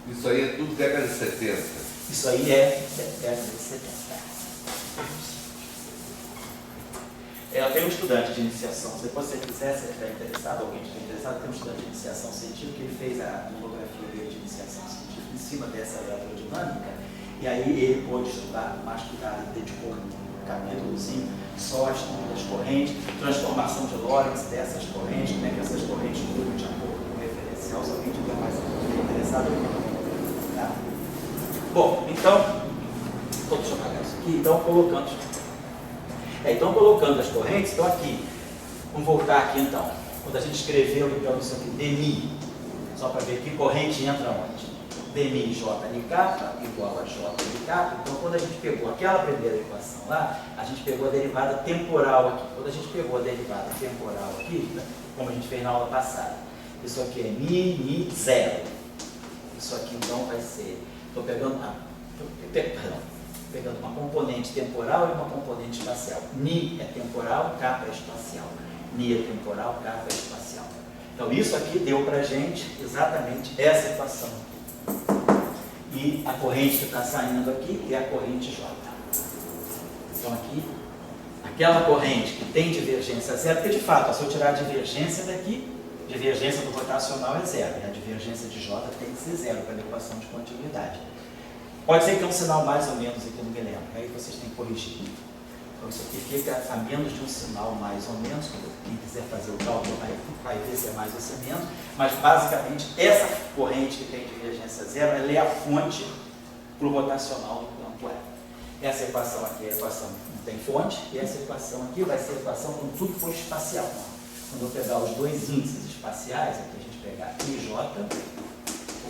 Isso aí é tudo década de 70.
Isso aí é década de 70. Tem um estudante de iniciação, se você quiser, se estiver interessado, alguém estiver interessado, tem um estudante de iniciação científica que ele fez a monografia dele de iniciação científica em cima dessa eletrodinâmica, e aí ele pôde estudar, mais cuidado, dedicou um capítulozinho só as correntes, transformação de Lorentz dessas correntes, como é que essas correntes mudam de acordo com o referencial, se alguém estiver mais interessado, tá? Bom, então, deixa eu apagar isso aqui, então colocando as correntes, então aqui, vamos voltar aqui então, quando a gente escreveu então isso aqui, dmi, só para ver que corrente entra onde? dmi j k igual a j k. Então, quando a gente pegou aquela primeira equação lá, a gente pegou a derivada temporal aqui. Quando a gente pegou a derivada temporal aqui, como a gente fez na aula passada, isso aqui é mi, zero. Isso aqui então vai ser, estou pegando uma componente temporal e uma componente espacial. Mi é temporal, kappa é espacial. Mi é temporal, kappa é espacial. Então, isso aqui deu para a gente exatamente essa equação. E a corrente que está saindo aqui é a corrente J. Então aqui, aquela corrente que tem divergência zero, porque de fato, se eu tirar a divergência daqui, divergência do rotacional é zero, e a divergência de J tem que ser zero para a equação de continuidade. Pode ser que tenha um sinal mais ou menos aqui, não me lembro, aí vocês têm que corrigir. Então isso aqui fica a menos de um sinal mais ou menos, quem quiser fazer o cálculo vai ver se é mais ou se é menos, mas basicamente essa corrente que tem divergência zero, ela é a fonte para o rotacional do campo E. Essa equação aqui é a equação que não tem fonte, e essa equação aqui vai ser a equação quando tudo for espacial. Quando eu pegar os dois índices espaciais, aqui a gente pegar IJ, ou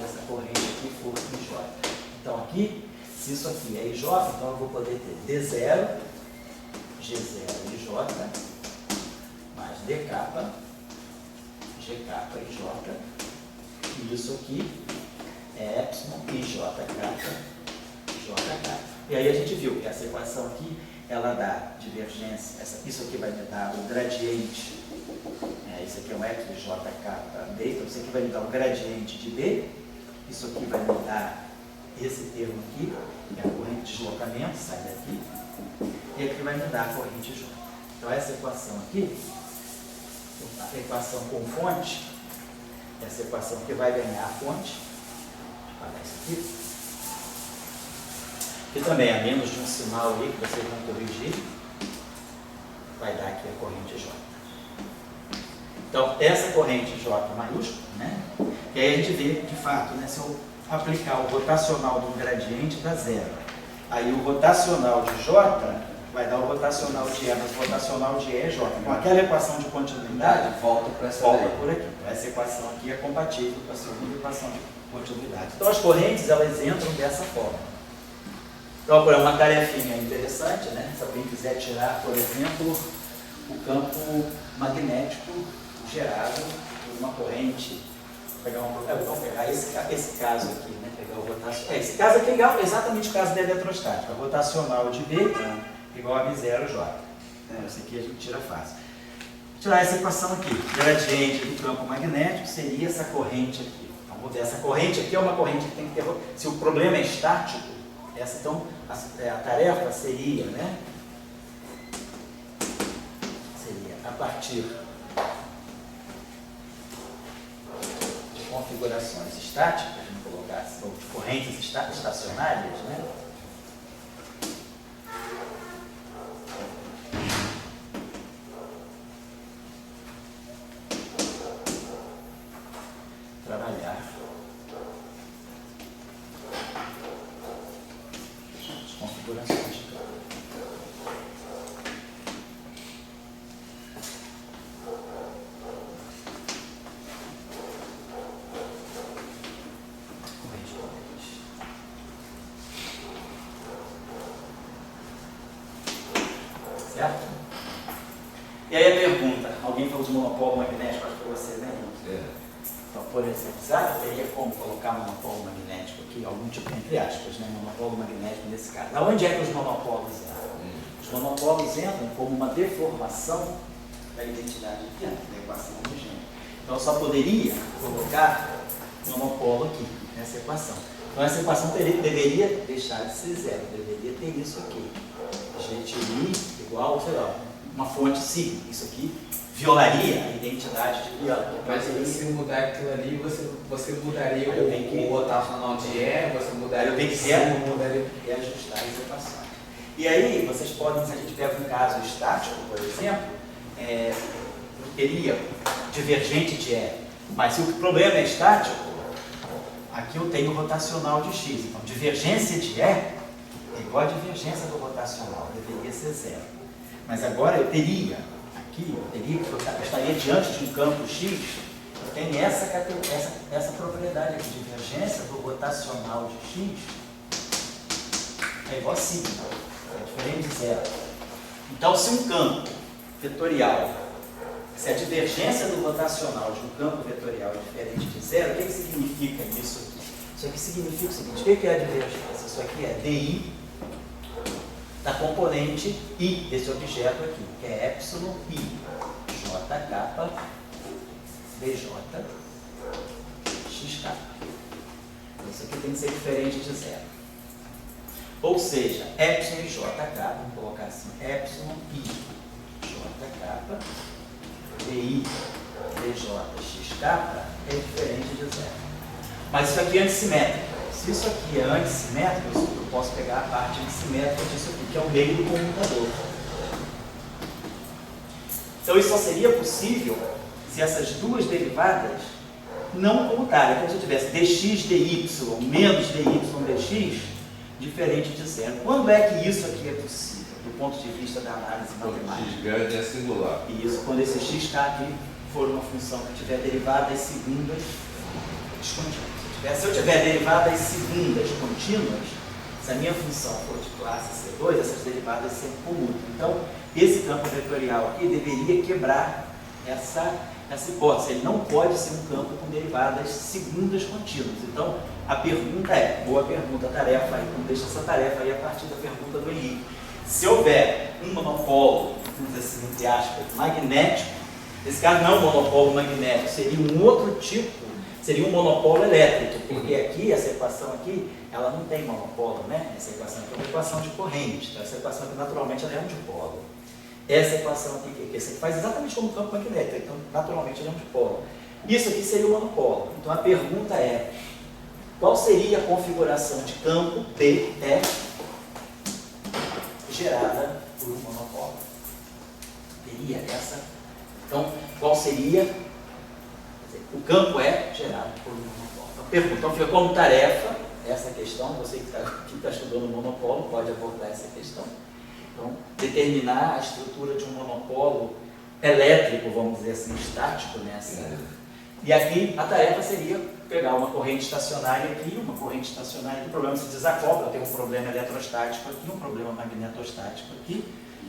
essa corrente aqui for IJ. Então aqui, se isso aqui é IJ, então eu vou poder ter D0, G0 e J, D capa, G capa e J. E isso aqui é epsilon e J capa, J capa. E aí a gente viu que essa equação aqui, ela dá divergência, isso aqui vai me dar o gradiente, isso aqui é um epsilon J capa B, então isso aqui vai me dar o gradiente de B, isso aqui vai me dar esse termo aqui, que é a corrente de deslocamento, sai daqui, e aqui vai me dar a corrente J. Então essa equação aqui, a equação com fonte, essa equação que vai ganhar a fonte, parece aqui, que também é menos de um sinal aí que vocês vão corrigir, vai dar aqui a corrente J. Então, essa corrente J maiúscula, né? E aí a gente vê, de fato, né, se eu aplicar o rotacional do gradiente dá zero. Aí o rotacional de J vai dar o rotacional de E, mas o rotacional de E é J. Então, aquela equação de continuidade
volta para essa
volta
daí.
por aqui. Então, essa equação aqui é compatível com a segunda equação de continuidade. Então, as correntes, elas entram dessa forma. Então, por uma tarefinha interessante, né? Se alguém quiser tirar, por exemplo, o campo magnético gerado por uma corrente, vamos pegar esse caso aqui, né? Pegar o rotacional. Esse caso aqui é exatamente o caso da eletrostática. O rotacional de B igual a V0J. Esse aqui a gente tira fácil. Tirar essa equação aqui. Gradiente do campo magnético seria essa corrente aqui. Então, vamos ver, essa corrente aqui é uma corrente que tem que ter. Se o problema é estático, então a tarefa seria, né? Seria a partir de configurações estáticas, vamos colocar assim, ou de correntes estacionárias, né? Trabalhar as configurações de campo. Certo? E aí a pergunta, alguém falou de monopólio magnético, acho que foi você, né? Então, por exemplo, será que teria como colocar monopólio magnético aqui, algum tipo, entre aspas, né? Monopólio magnético nesse caso? Onde é que os monopólios entram? Os monopólios entram como uma deformação da identidade aqui, da equação homogênea. Então, eu só poderia colocar monopólio aqui, nessa equação. Então, essa equação deveria deixar de ser zero, deveria ter isso aqui. GTI igual, sei lá, uma fonte sigma. Isso aqui violaria a identidade de Bianchi.
Mas se você mudar aquilo ali, você mudaria
Eu tenho que-
o rotacional de E, você mudaria
Eu tenho que reajustar as equações. E aí, vocês podem, se a gente pega um caso estático, por exemplo, teria divergente de E. Mas se o problema é estático, aqui eu tenho rotacional de X. Então, divergência de E é igual a divergência do rotacional, deveria ser zero. Mas agora eu teria, aqui, eu estaria diante de um campo X, eu tenho essa propriedade aqui, divergência do rotacional de X é igual a sigma, é diferente de zero. Então, se um campo vetorial, se a divergência do rotacional de um campo vetorial é diferente de zero, o que significa isso aqui? Isso aqui significa o seguinte, o que é a divergência? Isso aqui é dI da componente I desse objeto aqui, que é epsilon I, J capa, dj, x capa. Isso aqui tem que ser diferente de zero. Ou seja, epsilon e J capa, vamos colocar assim, epsilon I, J capa, DI, dj, x capa é diferente de zero. Mas isso aqui é antissimétrico. Se isso aqui é antissimétrico, eu posso pegar a parte antissimétrica disso aqui, que é o meio do comutador. Então isso só seria possível se essas duas derivadas não comutarem. Então se eu tivesse dx dy menos dy dx diferente de zero. Quando é que isso aqui é possível, do ponto de vista da análise matemática?
X grande é singular.
Isso, quando esse xk aqui for uma função que tiver derivadas segundas descontínuas. Se eu tiver derivadas segundas contínuas, se a minha função for de classe C2, essas derivadas sempre comutam. Então, esse campo vetorial aqui deveria quebrar essa hipótese. Ele não pode ser um campo com derivadas segundas contínuas. Então, a pergunta é, boa pergunta, tarefa aí, então deixa essa tarefa aí a partir da pergunta do Henrique. Se houver um monopolo, vamos dizer assim, entre aspas, magnético, esse caso não é um monopolo magnético, seria um outro tipo, seria um monopolo elétrico, porque aqui, essa equação aqui, ela não tem monopolo, né? Essa equação aqui é uma equação de corrente, então essa equação aqui naturalmente ela é um dipolo. Essa equação aqui, que esse aqui faz exatamente como o campo magnético, então naturalmente ele é um dipolo. Isso aqui seria o monopolo. Então a pergunta é, qual seria a configuração de campo P gerada por um monopolo? Teria essa. Então, qual seria? O campo é gerado por um monopolo. Então, pergunta. Então, fica como tarefa essa questão. Você que está estudando monopolo pode abordar essa questão. Então, determinar a estrutura de um monopolo elétrico, vamos dizer assim, estático nessa. E aqui a tarefa seria pegar uma corrente estacionária aqui, uma corrente estacionária aqui, o problema se desacopla, tem um problema eletrostático aqui, um problema magnetostático aqui,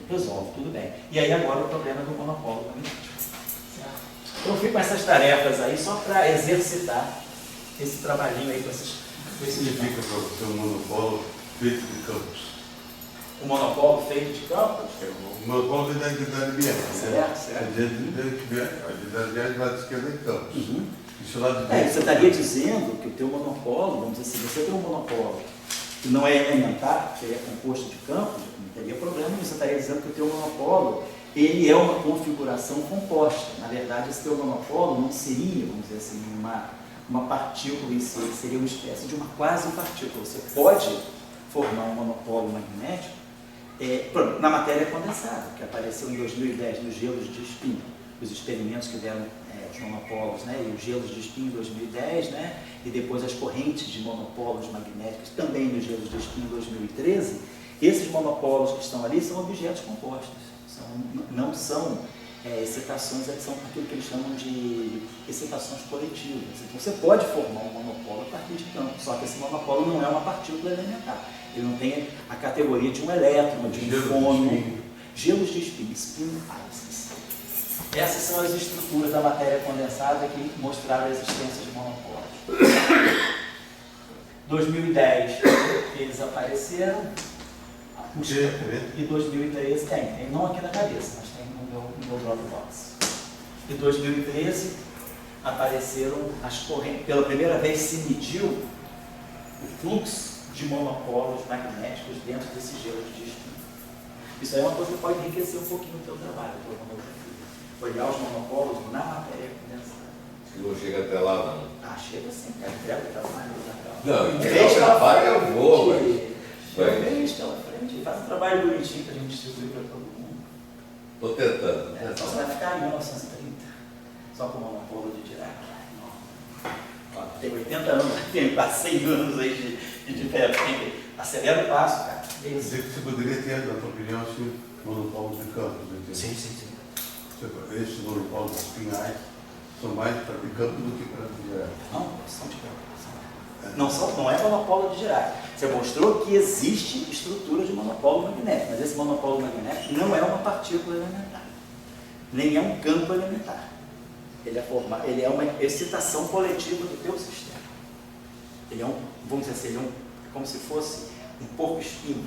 resolve, tudo bem. E aí agora o problema do monopolo magnético. Então eu fico com essas tarefas aí só para exercitar esse trabalhinho aí com esses.
O que significa para você um monopolo feito de campos?
Um monopolo feito de campos?
O monopolo vem da identidade biárica.
Certo.
A identidade biárica do lado esquerdo é campos. Isso lado
Você estaria dizendo que o teu monopolo, vamos dizer assim, você tem um monopolo que não é elementar, que é composto de campos, não teria problema, você estaria dizendo que o teu monopolo ele é uma configuração composta. Na verdade, esse teu monopolo não seria, vamos dizer assim, uma partícula em si, seria uma espécie de uma quase partícula. Você pode formar um monopolo magnético na matéria condensada, que apareceu em 2010 nos gelos de spin, os experimentos que deram os monopolos, né, e os gelos de spin em 2010, né, e depois as correntes de monopolos magnéticos também nos gelos de spin em 2013. Esses monopolos que estão ali são objetos compostos, não são excitações, são aquilo que eles chamam de excitações coletivas. Então você pode formar um monopolo a partir de campo, só que esse monopolo não é uma partícula elementar. Ele não tem a categoria de um elétron, de um fônon. Gelos de spin, spin ices. Essas são as estruturas da matéria condensada que mostraram a existência de monopólios. 2010 eles apareceram. E 2013 tem não aqui na cabeça, mas tem no meu Dropbox. Em 2013 apareceram as correntes, pela primeira vez se mediu o fluxo de monopolos magnéticos dentro desses gelos de spin. Isso aí é uma coisa que pode enriquecer um pouquinho o teu trabalho, olhar os monopolos na matéria condensada.
Não chega até lá, não.
Ah, chega sim, cara. Entrega o trabalho.
Não, entrega o trabalho eu vou, velho.
Pela frente, faz um trabalho bonitinho para a gente distribuir para todo mundo.
Tô tentando.
Então você vai ficar em 1930, só com o monopolo de Dirac. Tem 80 anos, tem quase 100 anos aí de diferença. Acelera o passo, cara.
Quer dizer que você poderia ter, na tua opinião, assim, monopolo de campos, entendeu?
Sim.
Esses monopolos espinhais são mais para de campo do que para de Dirac.
Não, são de campo. Não é monopolo de Dirac. Você mostrou que existe estrutura de monopolo magnético, mas esse monopolo magnético não é uma partícula elementar, nem é um campo elementar. Ele é uma excitação coletiva do teu sistema. Ele é vamos dizer assim, como se fosse um porco-espinho,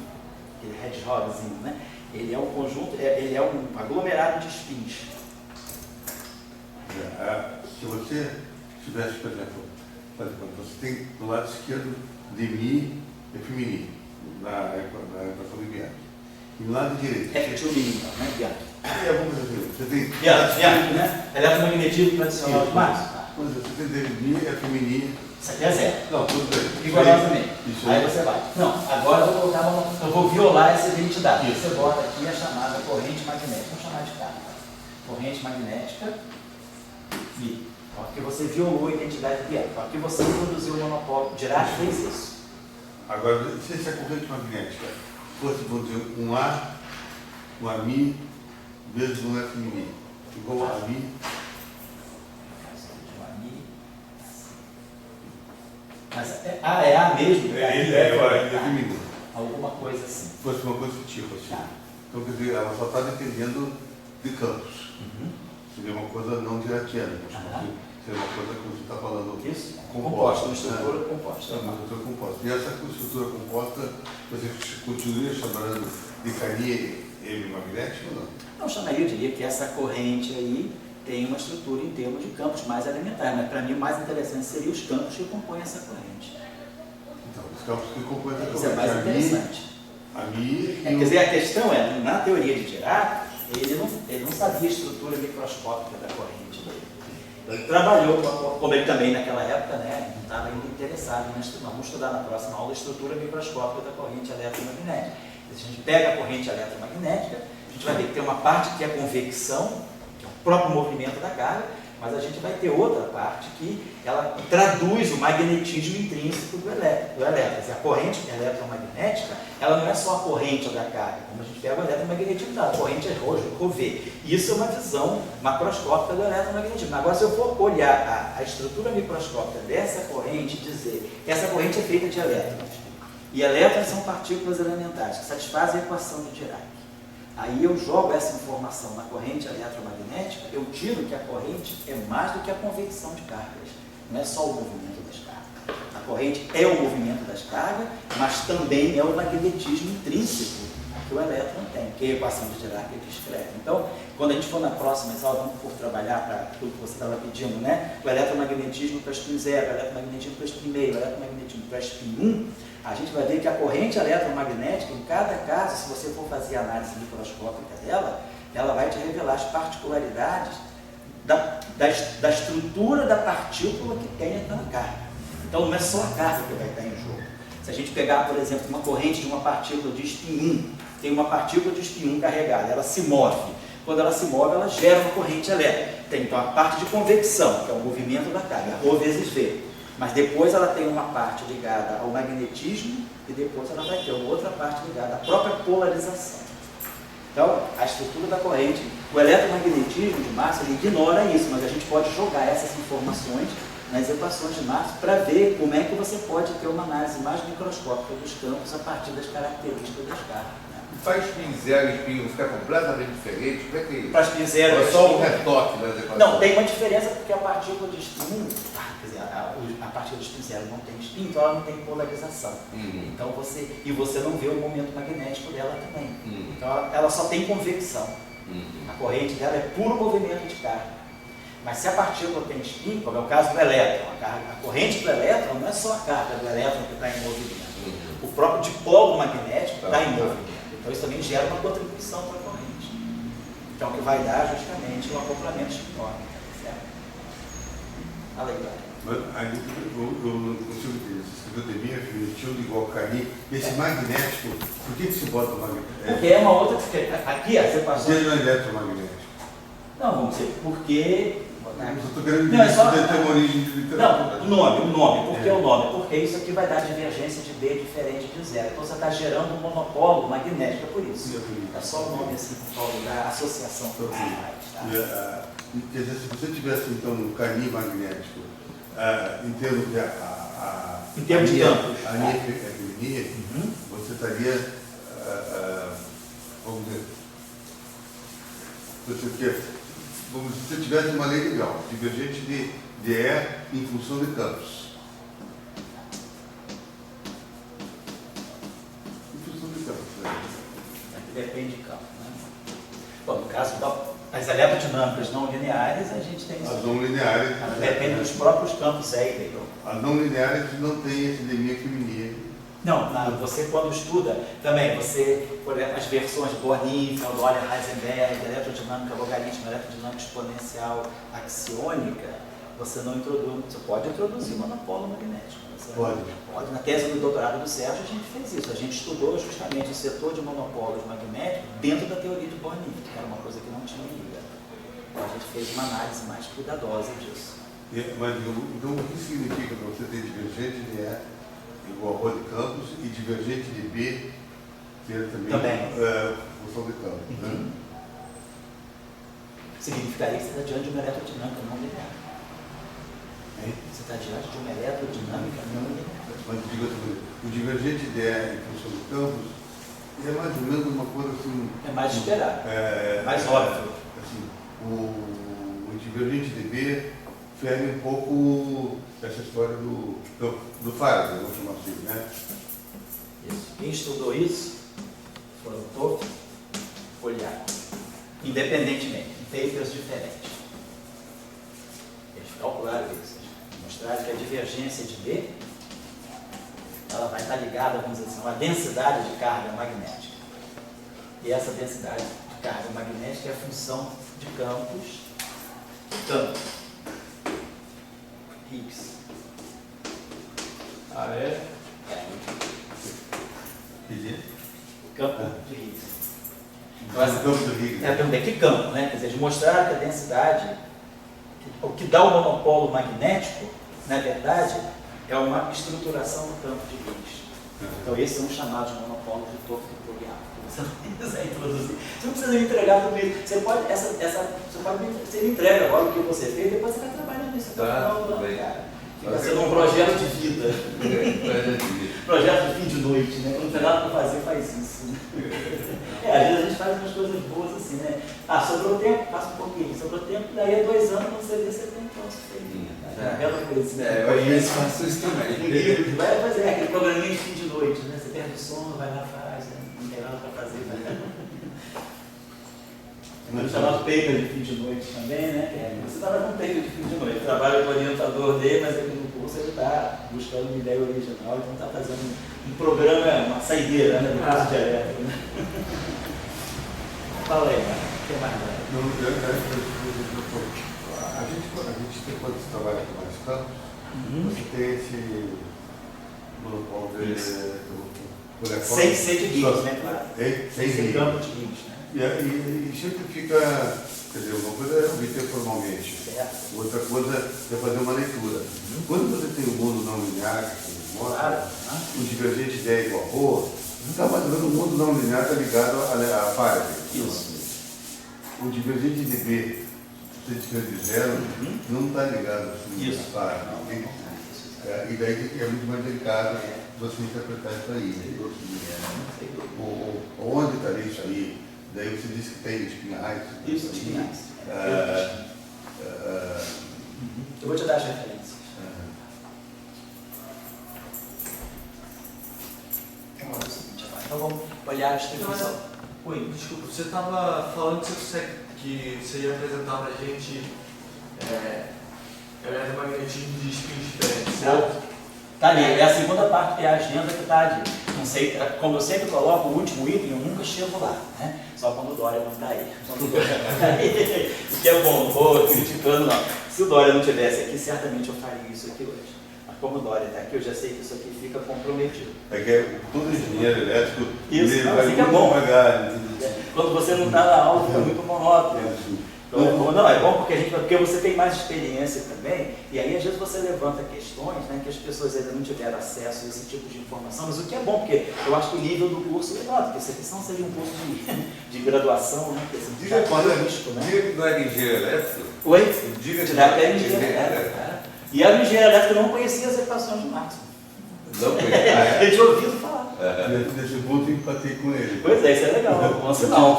aquele hedgehogzinho, né? Ele é um conjunto, ele é um aglomerado de espinhos.
Se você tivesse, por exemplo, você tem do lado esquerdo de Mi e feminino, na equação de Bianchi. E do lado direito.
Repetiu o mínimo, né, Bianchi?
Vamos dizer, você tem.
Bianchi, né? Eletromagnetismo tradicional de Marx.
Você tem dele Mi e feminino.
Isso aqui é zero.
Não, tudo bem.
Rigorosamente.
Isso
aí você vai. Não, agora eu vou colocar eu vou violar essa identidade. Você bota aqui a chamada corrente magnética. Vamos chamar de K. Corrente magnética Vi. Porque você violou a identidade de Bianchi. Porque você introduziu o monopólio. Dirac fez isso.
Agora, se essa corrente magnética fosse, vou dizer, um Mi vezes um F-Mi, igual a Mi.
Mas é A mesmo?
É
alguma coisa assim.
Fosse uma coisa do tipo assim. Então, quer dizer, ela só está dependendo de campos. seria uma coisa não diretiana. Seria uma coisa que você está falando.
Isso,
composta,
uma estrutura composta.
É uma estrutura composta. E essa estrutura composta, você continuaria chamando de carinha magnética ou não?
Não chamaria, eu diria que essa corrente aí tem uma estrutura em termos de campos mais elementares, mas para mim o mais interessante seria os campos que compõem essa corrente.
Então, os campos que compõem essa corrente.
Isso é mais interessante.
Quer
dizer, a questão é, na teoria de Dirac, ele não sabia a estrutura microscópica da corrente dele. Ele trabalhou, como ele também naquela época, né, não estava ainda interessado, vamos estudar na próxima aula a estrutura microscópica da corrente eletromagnética. Se a gente pega a corrente eletromagnética, a gente vai ver que tem uma parte que é convecção, que é o próprio movimento da carga, mas a gente vai ter outra parte que ela traduz o magnetismo intrínseco do elétron. A corrente eletromagnética, ela não é só a corrente da carga, como a gente pega o eletromagnetismo, a corrente é ρV. Isso é uma visão macroscópica do eletromagnetismo. Agora, se eu for olhar a estrutura microscópica dessa corrente e dizer que essa corrente é feita de elétrons, e elétrons são partículas elementares que satisfazem a equação de Dirac. Aí eu jogo essa informação na corrente eletromagnética, eu tiro que a corrente é mais do que a convecção de cargas. Não é só o movimento das cargas. A corrente é o movimento das cargas, mas também é o magnetismo intrínseco que o elétron tem, que a equação de Dirac descreve. Então, quando a gente for na próxima aula, vamos por trabalhar para tudo que você estava pedindo, né? O eletromagnetismo para spin 0, o eletromagnetismo para spin meio, o eletromagnetismo para spin 1, a gente vai ver que a corrente eletromagnética, em cada caso, se você for fazer a análise microscópica dela, ela vai te revelar as particularidades da estrutura da partícula que tem aquela carga. Então, não é só a carga que vai estar em jogo. Se a gente pegar, por exemplo, uma corrente de uma partícula de spin 1, tem uma partícula de spin 1 carregada, ela se move. Quando ela se move, ela gera uma corrente elétrica. Tem então a parte de convecção, que é o movimento da carga, ρ vezes V. Mas depois ela tem uma parte ligada ao magnetismo e depois ela vai ter uma outra parte ligada à própria polarização. Então, a estrutura da corrente, o eletromagnetismo de Marx, ele ignora isso, mas a gente pode jogar essas informações nas equações de Marx para ver como é que você pode ter uma análise mais microscópica dos campos a partir das características das cargas.
Faz spin 0 e spin 1 ficar completamente diferente? Como é que é isso?
Para spin 0
é só um retoque das equações?
Não, tem uma diferença porque a partícula de spin, quer dizer, a partícula de spin 0 não tem spin, então ela não tem polarização. Então você não vê o momento magnético dela também. Então ela só tem convecção. A corrente dela é puro movimento de carga. Mas se a partícula tem spin, como é o caso do elétron, a corrente do elétron não é só a carga do elétron que está em movimento. O próprio dipolo magnético está em movimento. Então isso também gera uma contribuição para a corrente. Então o que vai dar justamente o acoplamento espinómico, certo? A leitura.
Mas aí eu não consigo entender. Você escreveu de mim, afirmativo igual carinho. Esse magnético, por que se bota o magnético?
Porque é uma outra. Aqui as equações.
Ele não é eletromagnético.
Não, vamos dizer, porque.
Eu estou querendo
Não, é
dizer
só-
que tem uma origem de literatura.
Não, o nome. Por que o nome? Porque isso aqui vai dar divergência de B diferente de zero. Então você está gerando um monopolo magnético, é por isso. É só o nome assim, por causa da associação que eu usei mais. Tá?
Quer dizer, se você tivesse então um carinho magnético, em termos de
Em termos de campos.
a linha feminina, você estaria, vamos dizer, se você tivesse uma lei legal, divergente de E em função de campos. Em função de campos, né?
Depende de campo. Né? Bom, no caso das eletrodinâmicas não lineares, a gente tem
As
isso.
não lineares.
Depende dos próprios campos Euler.
As não lineares não têm esse linha feminina.
Não, você quando estuda, também você, por exemplo, as versões de Born, Feldolien, Heisenberg, eletrodinâmica logarítmica, eletrodinâmica exponencial axiônica, você não introduz, você pode introduzir monopolo magnético. Pode. Na tese do doutorado do Sérgio a gente fez isso, a gente estudou justamente o setor de monopolos magnéticos dentro da teoria de Born, que era uma coisa que não tinha liga. Então a gente fez uma análise mais cuidadosa disso.
Mas então o que significa para você ter divergente de E igual a rho de campos e divergente de B ter também função de campos? Né?
Significaria que você está diante de uma eletrodinâmica não linear. Você está diante de uma eletrodinâmica não linear.
Mas diga também, o divergente de E em função de campos é mais ou menos uma coisa assim.
É mais esperado, mais óbvio.
Assim, divergente de B fere um pouco essa história do Faraday, vamos chamar assim, né?
Isso. Quem estudou isso foram Toff e Poliaco, independentemente, em papers diferentes. Eles calcularam isso, mostraram que a divergência de B ela vai estar ligada, vamos dizer assim, a uma densidade de carga magnética. E essa densidade de carga magnética é a função de campos, Higgs.
Ah, é?
Campo de Higgs.
Então, esse campo do Higgs.
É, também que campo, né? Quer dizer, eles mostraram que a densidade, o que dá o monopolo magnético, na verdade, é uma estruturação do campo de Higgs. Então, esses são chamados de monopolos de Toff e Poliaco. Você não precisa introduzir. Você não precisa me entregar tudo isso. Você me entrega agora o que você fez, depois você vai trabalhando nisso.
Tá,
Não,
bem.
cara. Fica sendo um projeto de vida. Projeto de fim de noite, né? Quando não tem nada para fazer, faz isso. Né? Às vezes a gente faz umas coisas boas assim, né? Ah, sobrou tempo, passa um pouquinho. Sobrou tempo, daí é 2 anos, quando você vê, você tem pronto, feitinho. Bela coisa assim.
Eu às vezes faço isso também.
Vai fazer aquele programinha de fim de noite, né? Você perde o sono, vai lá, faz, né? Não tem nada para fazer, vai lá. O chamado paper de fim de noite também, né? Você está com um paper de fim de noite, trabalha com o orientador dele, mas aqui no curso ele está buscando uma ideia original, então está fazendo um programa, uma saideira, né? Do curso de elétrica, né? Fala aí, cara. O que mais?
A gente quando você trabalha com mais campos, você tem esse monopólio de
sem ser de Higgs, né? Claro.
Sem
ser campo de Higgs, né?
E sempre fica, quer dizer, uma coisa é obter formalmente,
Certo.
outra coisa é fazer uma leitura. Quando você tem um mundo não linear, que mostra, o divergente de E igual a ρ, está mais ou menos o mundo não linear está ligado a Faraday.
Isso.
O divergente de B, se escreve de zero, não está ligado assim
Isso.
a Faraday. E daí é muito mais delicado você interpretar isso aí. Onde estaria isso aí? Daí você disse que tem espinhais.
Isso, espinhais. Eu vou te dar as referências. Então vamos olhar a distribuição.
Oi, desculpa, você estava falando que você ia apresentar para a gente eletromagnetismo de espinhos diferentes, certo?
Tá ali, é a segunda parte que é a agenda que está ali. Não sei, como eu sempre coloco o último item, eu nunca chego lá, né? Só quando o Dória não está aí. Quando o Dória não está aí, o que é bom, não vou criticando não. Se o Dória não estivesse aqui, certamente eu faria isso aqui hoje. Mas como o Dória está aqui, eu já sei que isso aqui fica comprometido.
É que todo engenheiro elétrico
Isso, não,
vai
fica
muito
bom.
devagar.
Quando você não está na aula, fica muito monótono. Então, não, é bom porque você tem mais experiência também, e aí às vezes você levanta questões, né, que as pessoas ainda não tiveram acesso a esse tipo de informação, mas o que é bom, porque eu acho que o nível do curso é alto, porque isso aqui não seria um curso de graduação, né?
Diga que não é engenheiro elétrico?
Oi?
Diga que
não é engenheiro elétrico. E a engenheiro elétrico não conhecia as equações de Maxwell.
Não conheço.
Ele tinha ouvido falar.
Nesse ponto eu empatei com ele.
Pois é, isso é legal, é um bom sinal.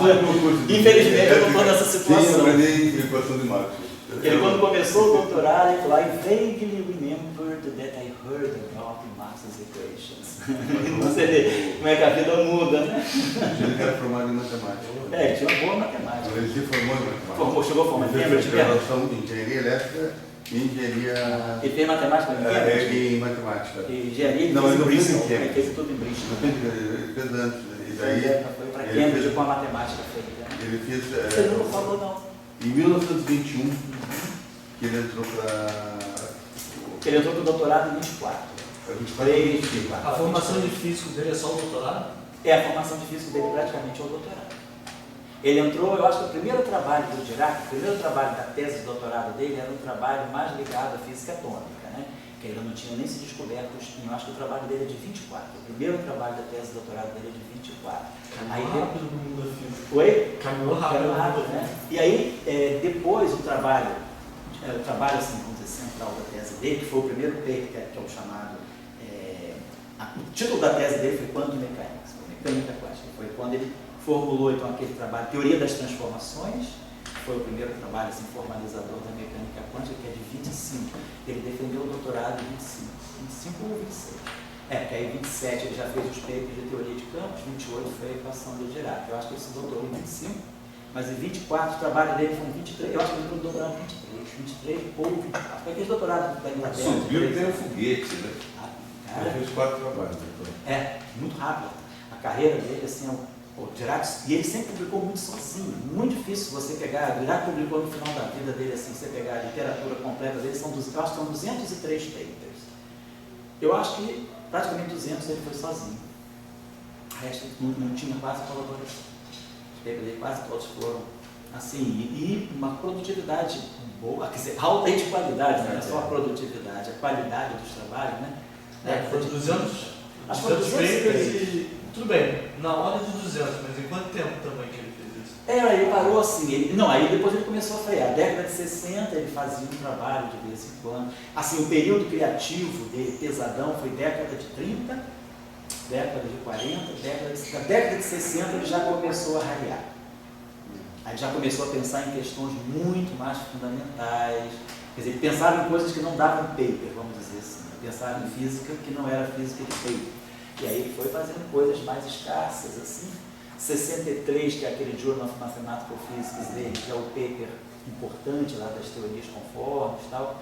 Infelizmente eu não estou nessa situação.
Sim, eu aprendi equação de Maxwell.
Ele, quando começou o doutorado, ele falou, I vaguely remembered that I heard about Maxwell's equations. Você vê como é que a vida muda, né?
Ele era formado em matemática.
Ele tinha uma boa matemática.
Ele se formou em matemática.
Chegou a formar em Cambridge,
graduação em engenharia elétrica e engenharia...
Ele fez matemática em Cambridge?
Em matemática.
E engenharia,
não, ele não fez em
Bristol. Ele
Cambridge.
fez tudo em Bristol.
Ele fez antes. E daí,
foi para Cambridge com a matemática feita.
Ele fez...
Você não falou, não.
Em 1921, que ele entrou para...
Ele entrou para o doutorado em 24. 23, 24.
A formação de físico dele é só o doutorado?
É, a formação de físico dele praticamente é o doutorado. Ele entrou, eu acho que o primeiro trabalho do Dirac, o primeiro trabalho da tese de doutorado dele era um trabalho mais ligado à física atômica, né? Que ele não tinha nem se descoberto os espinhos. Eu acho que o trabalho dele é de 24. O primeiro trabalho da tese de doutorado dele é de 24.
Caminhou rápido no mundo da física.
Oi?
Caminhou rápido,
né? E aí, depois o trabalho assim, vamos dizer, central da tese dele, que foi o primeiro paper, que é o chamado... o título da tese dele foi Quantum Mechanics, mecânica quântica. Foi quando ele formulou então aquele trabalho, Teoria das Transformações, foi o primeiro trabalho assim, formalizador da mecânica quântica, que é de 25. Ele defendeu o doutorado em 25. 25 ou 26? Que aí 27 ele já fez os papers de teoria de campos, 28 foi a equação de Dirac. Eu acho que ele se doutorou em 25, mas em 24 o trabalho dele foi em 23, eu acho que ele doutorado em 23 ou 24. Foi aquele doutorado da Inglaterra.
Subiu e tem um foguete, né?
Cara,
Fez 4 trabalhos. Então.
muito rápido. A carreira dele, assim, o Dirac, e ele sempre publicou muito sozinho, muito difícil você pegar. O Dirac publicou no final da vida dele, assim, você pegar a literatura completa dele, eu acho que são 203 papers. Eu acho que praticamente 200 ele foi sozinho. O resto não tinha quase colaboração. Os papers dele quase todos foram assim, e uma produtividade boa, quer dizer, alta e de qualidade, não é só a produtividade, a qualidade dos trabalhos, né?
Foram 200?
Acho que foi
200
203.
papers e... Tudo bem, na hora de 200, mas em quanto tempo também que ele fez isso?
Ele parou assim, aí depois ele começou a frear. Na década de 60 ele fazia um trabalho de vez em quando. Assim, o período criativo dele, pesadão, foi década de 30, década de 40, década de 60 ele já começou a rarear. Aí já começou a pensar em questões muito mais fundamentais. Quer dizer, ele pensava em coisas que não davam paper, vamos dizer assim. Pensava em física que não era física de paper. E aí ele foi fazendo coisas mais escassas, assim. 63, que é aquele Journal of Mathematical Physics dele, que é o paper importante lá das teorias conformes e tal.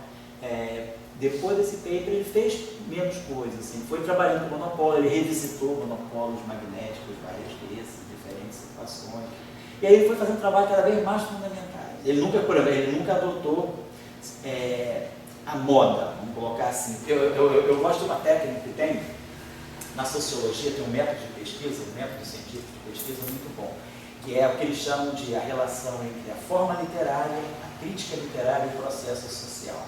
Depois desse paper ele fez menos coisas, assim. Foi trabalhando com monopólio, ele revisitou monopólios magnéticos várias vezes, em diferentes situações. E aí ele foi fazendo trabalho cada vez mais fundamentais. Ele nunca adotou a moda, vamos colocar assim. Eu gosto de uma técnica que tem na sociologia, tem um método de pesquisa, um método científico de pesquisa muito bom, que é o que eles chamam de a relação entre a forma literária, a crítica literária e o processo social.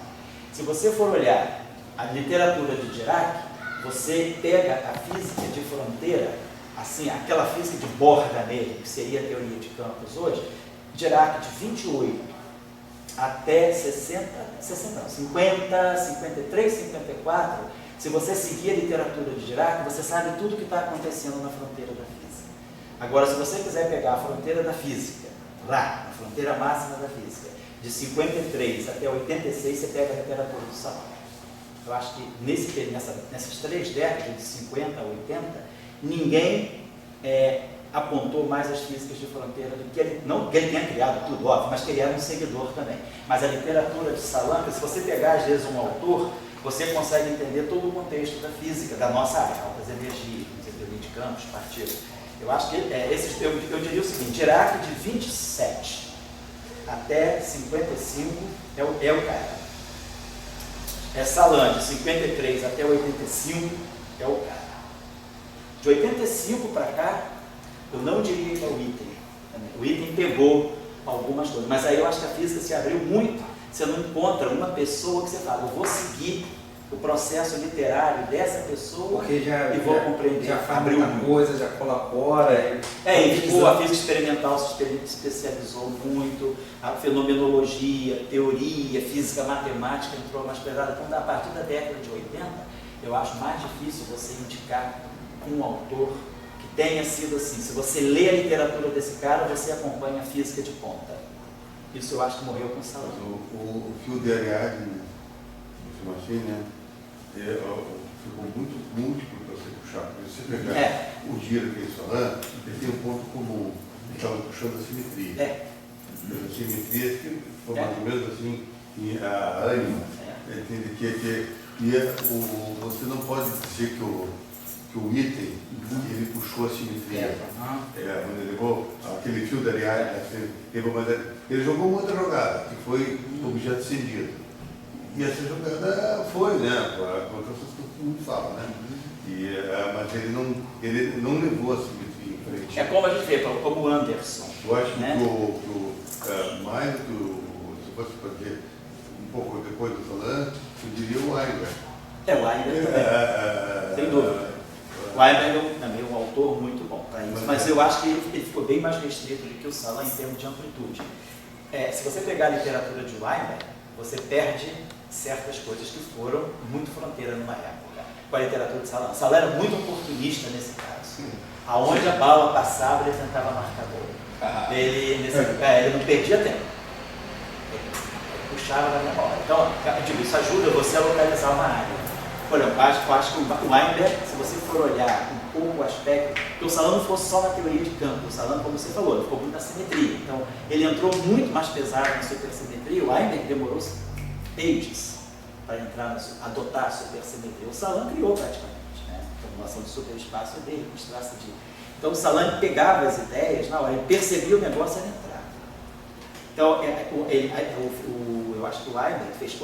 Se você for olhar a literatura de Dirac, você pega a física de fronteira, assim, aquela física de borda nele, que seria a teoria de campos hoje, Dirac de 28 até 50, 53, 54, se você seguir a literatura de Dirac, você sabe tudo o que está acontecendo na fronteira da física. Agora, se você quiser pegar a fronteira da física, lá, a fronteira máxima da física, de 53 até 86, você pega a literatura do Salão. Eu acho que nessas 3 décadas, de 50 a 80, ninguém apontou mais as físicas de fronteira do que ele, não que ele tenha criado tudo, óbvio, mas que ele era um seguidor também. Mas a literatura de Salanca, se você pegar às vezes um autor, você consegue entender todo o contexto da física, da nossa área, altas energias, teoria de campos, partículas. Eu acho que eu diria o seguinte: Dirac de 27 até 55 é o cara. Salan de 53 até 85 é o cara. De 85 para cá, eu não diria que é o item. O item pegou algumas coisas, mas aí eu acho que a física se abriu muito. Você não encontra uma pessoa que você fala, eu vou seguir o processo literário dessa pessoa e vou compreender.
Já faz muita coisa, já colabora.
A física experimental se especializou muito, a fenomenologia, teoria, física matemática entrou mais pesada. Então, a partir da década de 80, eu acho mais difícil você indicar um autor que tenha sido assim. Se você lê a literatura desse cara, você acompanha a física de ponta. Isso eu acho que morreu com o Salan.
O fio de Ariadne, chama assim, né? Ficou muito múltiplo para você puxar. Porque se você pegar o Dirac que eles falando, ele tem um ponto comum. Ele estava puxando a simetria. A simetria que foi mais ou menos assim, a ânima. Entende? Você não pode dizer que o item, ele puxou a simetria. Ele levou aquele fio da Ariadne, assim, ele jogou uma outra jogada, que foi objeto cendido. E essa jogada foi, né? Contra as coisas que muito fala, né? Mas ele não levou a simetria em frente.
É como a gente vê, como o Anderson.
Eu acho
né?
que mais do que se fosse fazer um pouco depois do Salan, eu diria o Weinberg.
O Weinberg também, sem dúvida. O Weinberg também é um autor muito bom para isso, mas eu acho que ele ficou bem mais restrito do que o Salan em termos de amplitude. Se você pegar a literatura de Weinberg, você perde certas coisas que foram muito fronteira numa época. Com a literatura de Salan. Salan era muito oportunista nesse caso. Aonde a bala passava, ele tentava marcar gol. Ele não perdia tempo. puxava da memória. Então, isso ajuda você a localizar uma área. Por exemplo, eu acho que o Weinberg, se você for olhar um pouco o aspecto, porque o Salão não fosse só na teoria de campo, o Salão, como você falou, ele ficou muito na simetria. Então, ele entrou muito mais pesado na supersimetria, o Weinberg demorou ages para adotar a supersimetria. O Salão criou praticamente, né? A formulação do superespaço dele, com traços de... Então, o Salão pegava as ideias na hora, ele percebia o negócio e entrava. Então, eu acho que o Weinberg fez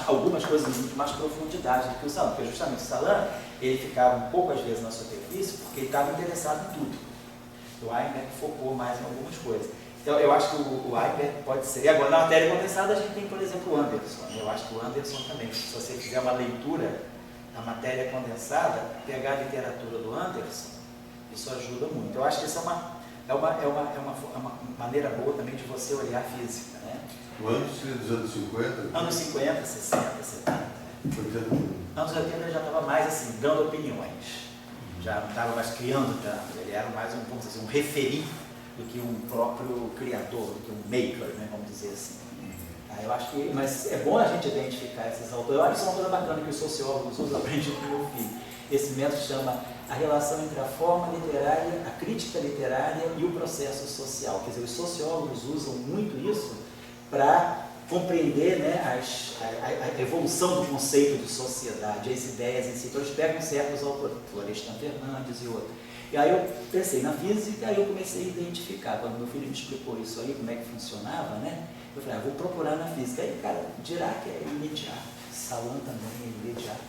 algumas coisas em muito mais profundidade do que o Salão, porque justamente o Salão, ele ficava um pouco às vezes na superfície, porque ele estava interessado em tudo. O Weinberg focou mais em algumas coisas. Então, eu acho que o Weinberg pode ser... E agora, na matéria condensada, a gente tem, por exemplo, o Anderson. Eu acho que o Anderson também, se você fizer uma leitura da matéria condensada, pegar a literatura do Anderson, isso ajuda muito. Eu acho que isso é uma maneira boa também de você olhar a física, né?
O Anderson dos anos 50?
Anos 50, 60, 70. Anos 80 já estava mais assim, dando opiniões. Já não estava mais criando tanto. Ele era mais vamos dizer, um referir do que um próprio criador, do que um maker, né, vamos dizer assim. Eu acho que, mas é bom a gente identificar esses autores. Eu acho que isso é uma coisa bacana que os sociólogos aprendem com o meu filho. Esse método chama a relação entre a forma literária, a crítica literária e o processo social. Quer dizer, os sociólogos usam muito isso para compreender, né, a evolução do conceito de sociedade, as ideias em si. Então, eles pegam certos autores, Florestan Fernandes e outros. E aí eu pensei na física, aí eu comecei a identificar. Quando meu filho me explicou isso aí, como é que funcionava, né? Eu falei, vou procurar na física. Aí, cara, Dirac é imediato, Salon também é imediato,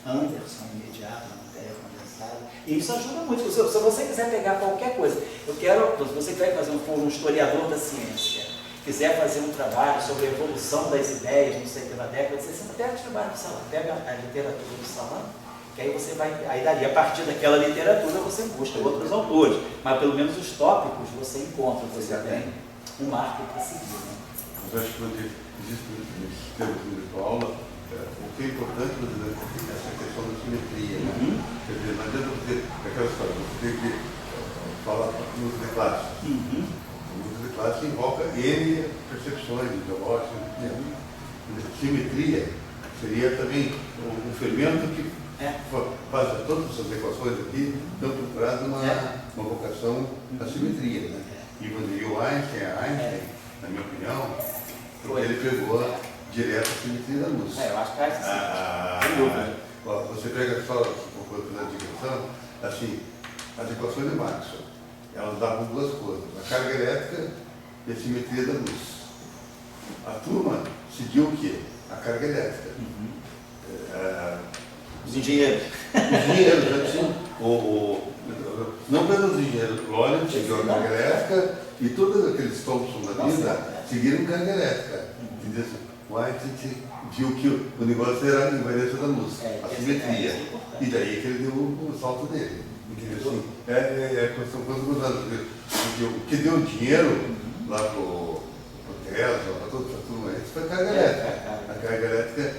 Anderson é imediato, na matéria condensada. E isso ajuda muito. Se você quiser pegar qualquer coisa, se você quer fazer um historiador da ciência, quiser fazer um trabalho sobre a evolução das ideias, não sei, pela década de 60, pega o trabalho do Salon, pega a literatura do Salon, que aí você vai, aí daí, a partir daquela literatura você busca outros autores, mas pelo menos os tópicos você encontra, você tem um marco para seguir, né?
Mas acho que existe nesse tema de aula, o que é importante é essa questão da simetria, né? Quer dizer, não adianta você, aquela história, você tem que falar música de classe. A música de classe invoca N percepções ideológicas, simetria seria também um fermento que faz todas essas equações aqui, estão procurando uma vocação da simetria, né? E o Einstein, na minha opinião, ele pegou direto a simetria da luz.
Eu acho que é
você pega só uma coisa da digressão, assim, as equações de Maxwell, elas davam duas coisas, a carga elétrica e a simetria da luz. A turma seguiu o quê? A carga elétrica.
Os engenheiros.
Os engenheiros, assim, não apenas os engenheiros, Lorentz seguiu a carga elétrica e todos aqueles Thomson da vida seguiram carga elétrica. Entendeu? O Einstein viu que o negócio era a invariância da luz, a simetria. E daí que ele deu o salto dele. Assim, são coisas mudadas. O que deu dinheiro lá para o Tesla, para toda essa turma, isso foi a carga elétrica. A carga elétrica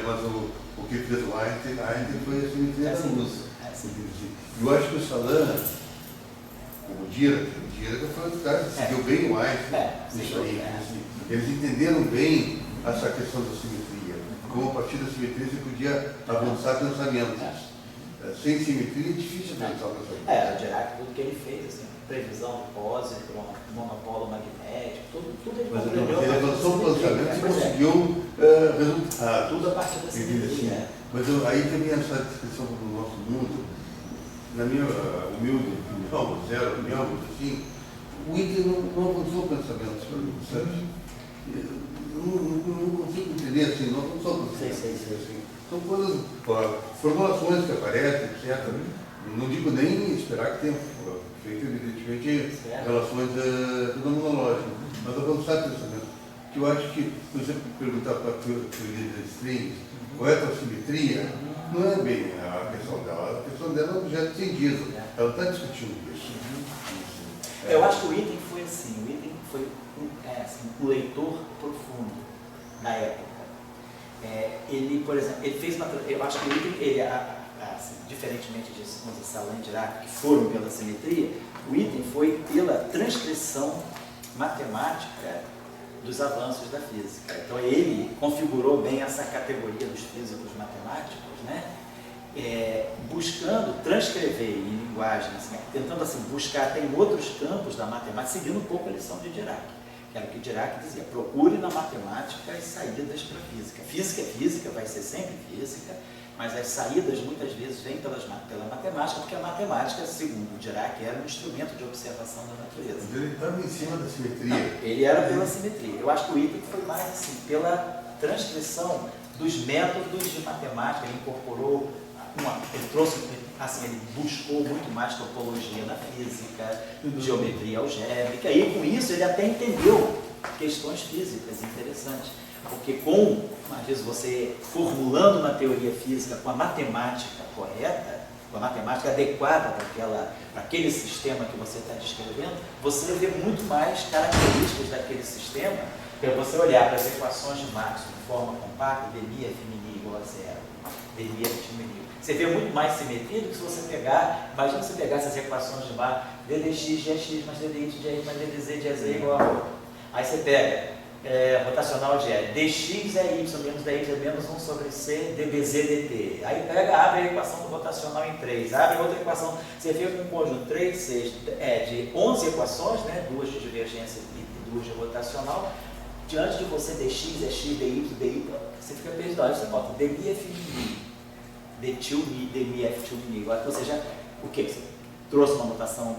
mas o que fez o Einstein foi a simetria da luz. Eu acho que o Salin, como o Dirac foi outro cara que seguiu bem o Einstein nisso aí. Eles entenderam bem essa questão da simetria. Como a partir da simetria você podia avançar pensamentos. Sem simetria é difícil pensar o pensamento.
O Dirac, tudo que ele fez, assim, previsão do pósitron, monopolo magnético, tudo ele compreendeu.
Ele avançou o pensamento e conseguiu resultados.
Tudo a partir da simetria.
Mas aí também essa descrição do nosso mundo, na minha humilde opinião, zero opinião, assim, o Iter não avançou o pensamento, sabe? Não consigo entender assim, não avançou o pensamento. Assim. São coisas, formulações que aparecem, etc. Não digo nem esperar que tenha feito, evidentemente, relações fenomenológicas, mas avançar o pensamento. Que eu acho que, se você perguntar para a teoria das strings, qual é a simetria, não é bem a questão dela. A questão dela é um objeto entendido. Ela está discutindo isso.
Eu acho que o Item foi assim, o Item foi um leitor profundo na época. Ele, por exemplo, ele fez uma... Eu acho que o Item, assim, diferentemente disso, como Salin e Dirac, que foram pela simetria, o Item foi pela transcrição matemática dos avanços da física. Então ele configurou bem essa categoria dos físicos matemáticos, né? Buscando transcrever em linguagem, assim, tentando assim, buscar até em outros campos da matemática, seguindo um pouco a lição de Dirac, que era o que Dirac dizia: procure na matemática as saídas para a física. Física é física, vai ser sempre física, mas as saídas muitas vezes vêm pela matemática, porque a matemática, segundo Dirac, era um instrumento de observação da natureza.
Mas ele estava em cima da simetria.
Não, ele era pela simetria. Eu acho que o Witten foi mais assim, pela transcrição dos métodos de matemática. Ele incorporou, ele trouxe, assim, ele buscou muito mais topologia na física, geometria algébrica, e com isso ele até entendeu questões físicas interessantes. Porque às vezes você formulando uma teoria física com a matemática correta, com a matemática adequada para aquele sistema que você está descrevendo, você vê muito mais características daquele sistema. Para você olhar para as equações de Maxwell de forma compacta, dmi f min igual a zero, dmi f min. Você vê muito mais simetria do que se você imagina se você pegasse as equações de Maxwell, ddx, gx, mais ddy, dx, mais dz, dz igual a ρ. Aí você pega rotacional de L, dx é y menos dy é menos 1 sobre c dbz dt. Aí abre a equação do rotacional em 3, abre outra equação, você fica com um conjunto 3, 6, de 11 equações, né, 2 de divergência e 2 de rotacional. Diante de você, dx é x, dy, você fica perdido. Aí você bota dmi f min, dtil mi, dmi f til min. Agora você já, o que? Você trouxe uma notação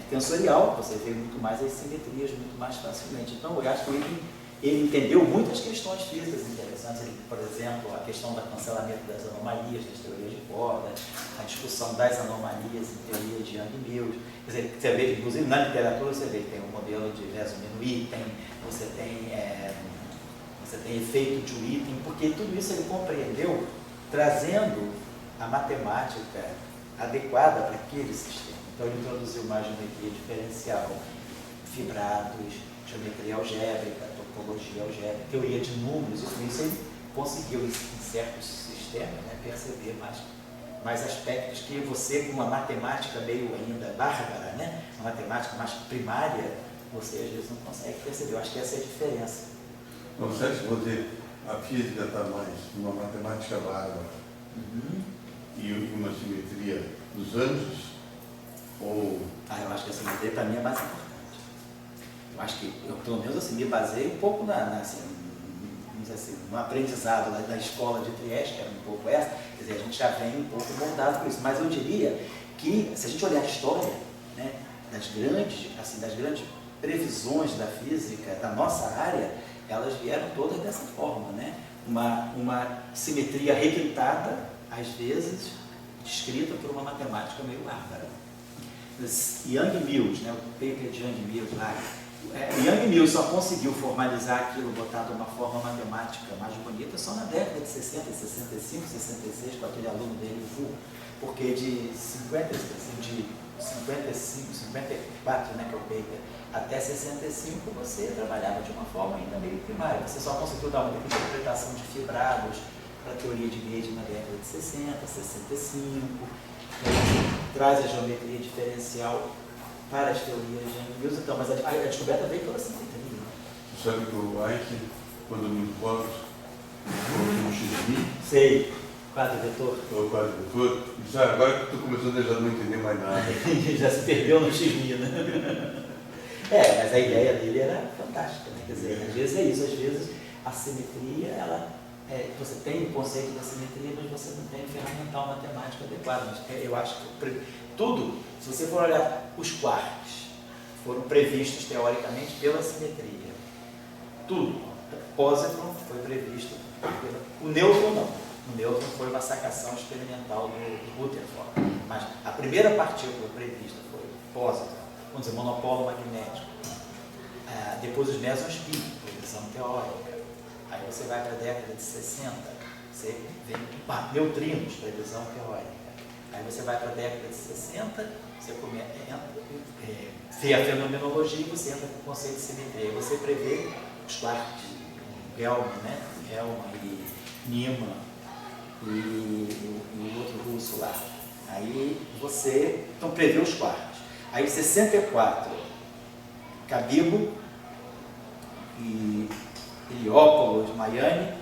tensorial, você vê muito mais as simetrias muito mais facilmente. Então, eu acho que ele entendeu muitas questões físicas interessantes. Ele, por exemplo, a questão do cancelamento das anomalias, das teorias de corda, a discussão das anomalias em teoria de Young-Mills. Quer dizer, você vê, inclusive na literatura, você vê que tem um modelo de Veso-Witten, você tem efeito de Witten, porque tudo isso ele compreendeu trazendo a matemática adequada para aquele sistema. Então ele introduziu mais geometria diferencial, fibrados, geometria algébrica, topologia algébrica, teoria de números, e com isso ele conseguiu, em certos sistemas, né, perceber mais aspectos que você, com uma matemática meio ainda bárbara, né, uma matemática mais primária, você às vezes não consegue perceber. Eu acho que essa é a diferença.
Não sei se você, a física está mais numa matemática bárbara e uma simetria dos anjos, ou...
Eu acho que a simetria para mim é mais importante. Eu acho que, pelo menos assim, me baseio um pouco no aprendizado lá da escola de Trieste, que era um pouco essa, quer dizer, a gente já vem um pouco moldado com isso, mas eu diria que, se a gente olhar a história, né, das grandes previsões da física, da nossa área, elas vieram todas dessa forma, né? Uma simetria requintada, às vezes, descrita por uma matemática meio bárbara. Young-Mills, né, o paper de Young-Mills lá, Young-Mills só conseguiu formalizar aquilo, botar de uma forma matemática mais bonita só na década de 60, 65, 66, com aquele aluno dele, o Wu, porque de 54, né, que é o paper, até 65 você trabalhava de uma forma ainda meio primária. Você só conseguiu dar uma interpretação de fibrados para a teoria de Gauge na década de 60, 65, traz a geometria diferencial para as teorias de Young-Mills, então, mas a descoberta veio pela simetria.
Você sabe que o Einstein, quando me colocou no XMI,
sei, quadro vetor.
o quadro vetor, disse, agora que estou começando a já não entender mais nada.
Já se perdeu no XMI, né? Mas a ideia dele era fantástica, né? Quer dizer, às vezes é isso, às vezes a simetria, você tem o conceito da simetria, mas você não tem o ferramental matemático adequado. Mas eu acho que tudo, se você for olhar, os quarks foram previstos teoricamente pela simetria. Tudo. Positron foi previsto o nêutron não. O nêutron foi uma sacação experimental do Rutherford. Mas a primeira partícula prevista foi o positron, vamos dizer, monopolo magnético. Depois os mesons pi, previsão teórica. Aí você vai para a década de 60, você vem neutrinos, previsão teórica. Aí você vai para a década de 60, você vê a fenomenologia e você entra com o conceito de simetria. Aí você prevê os quarks, Gell-Mann, né? Gell-Mann e Niemann e o outro russo lá. Aí você, então, prevê os quarks. Aí em 64, Cabibbo e Heliópolis, Miami,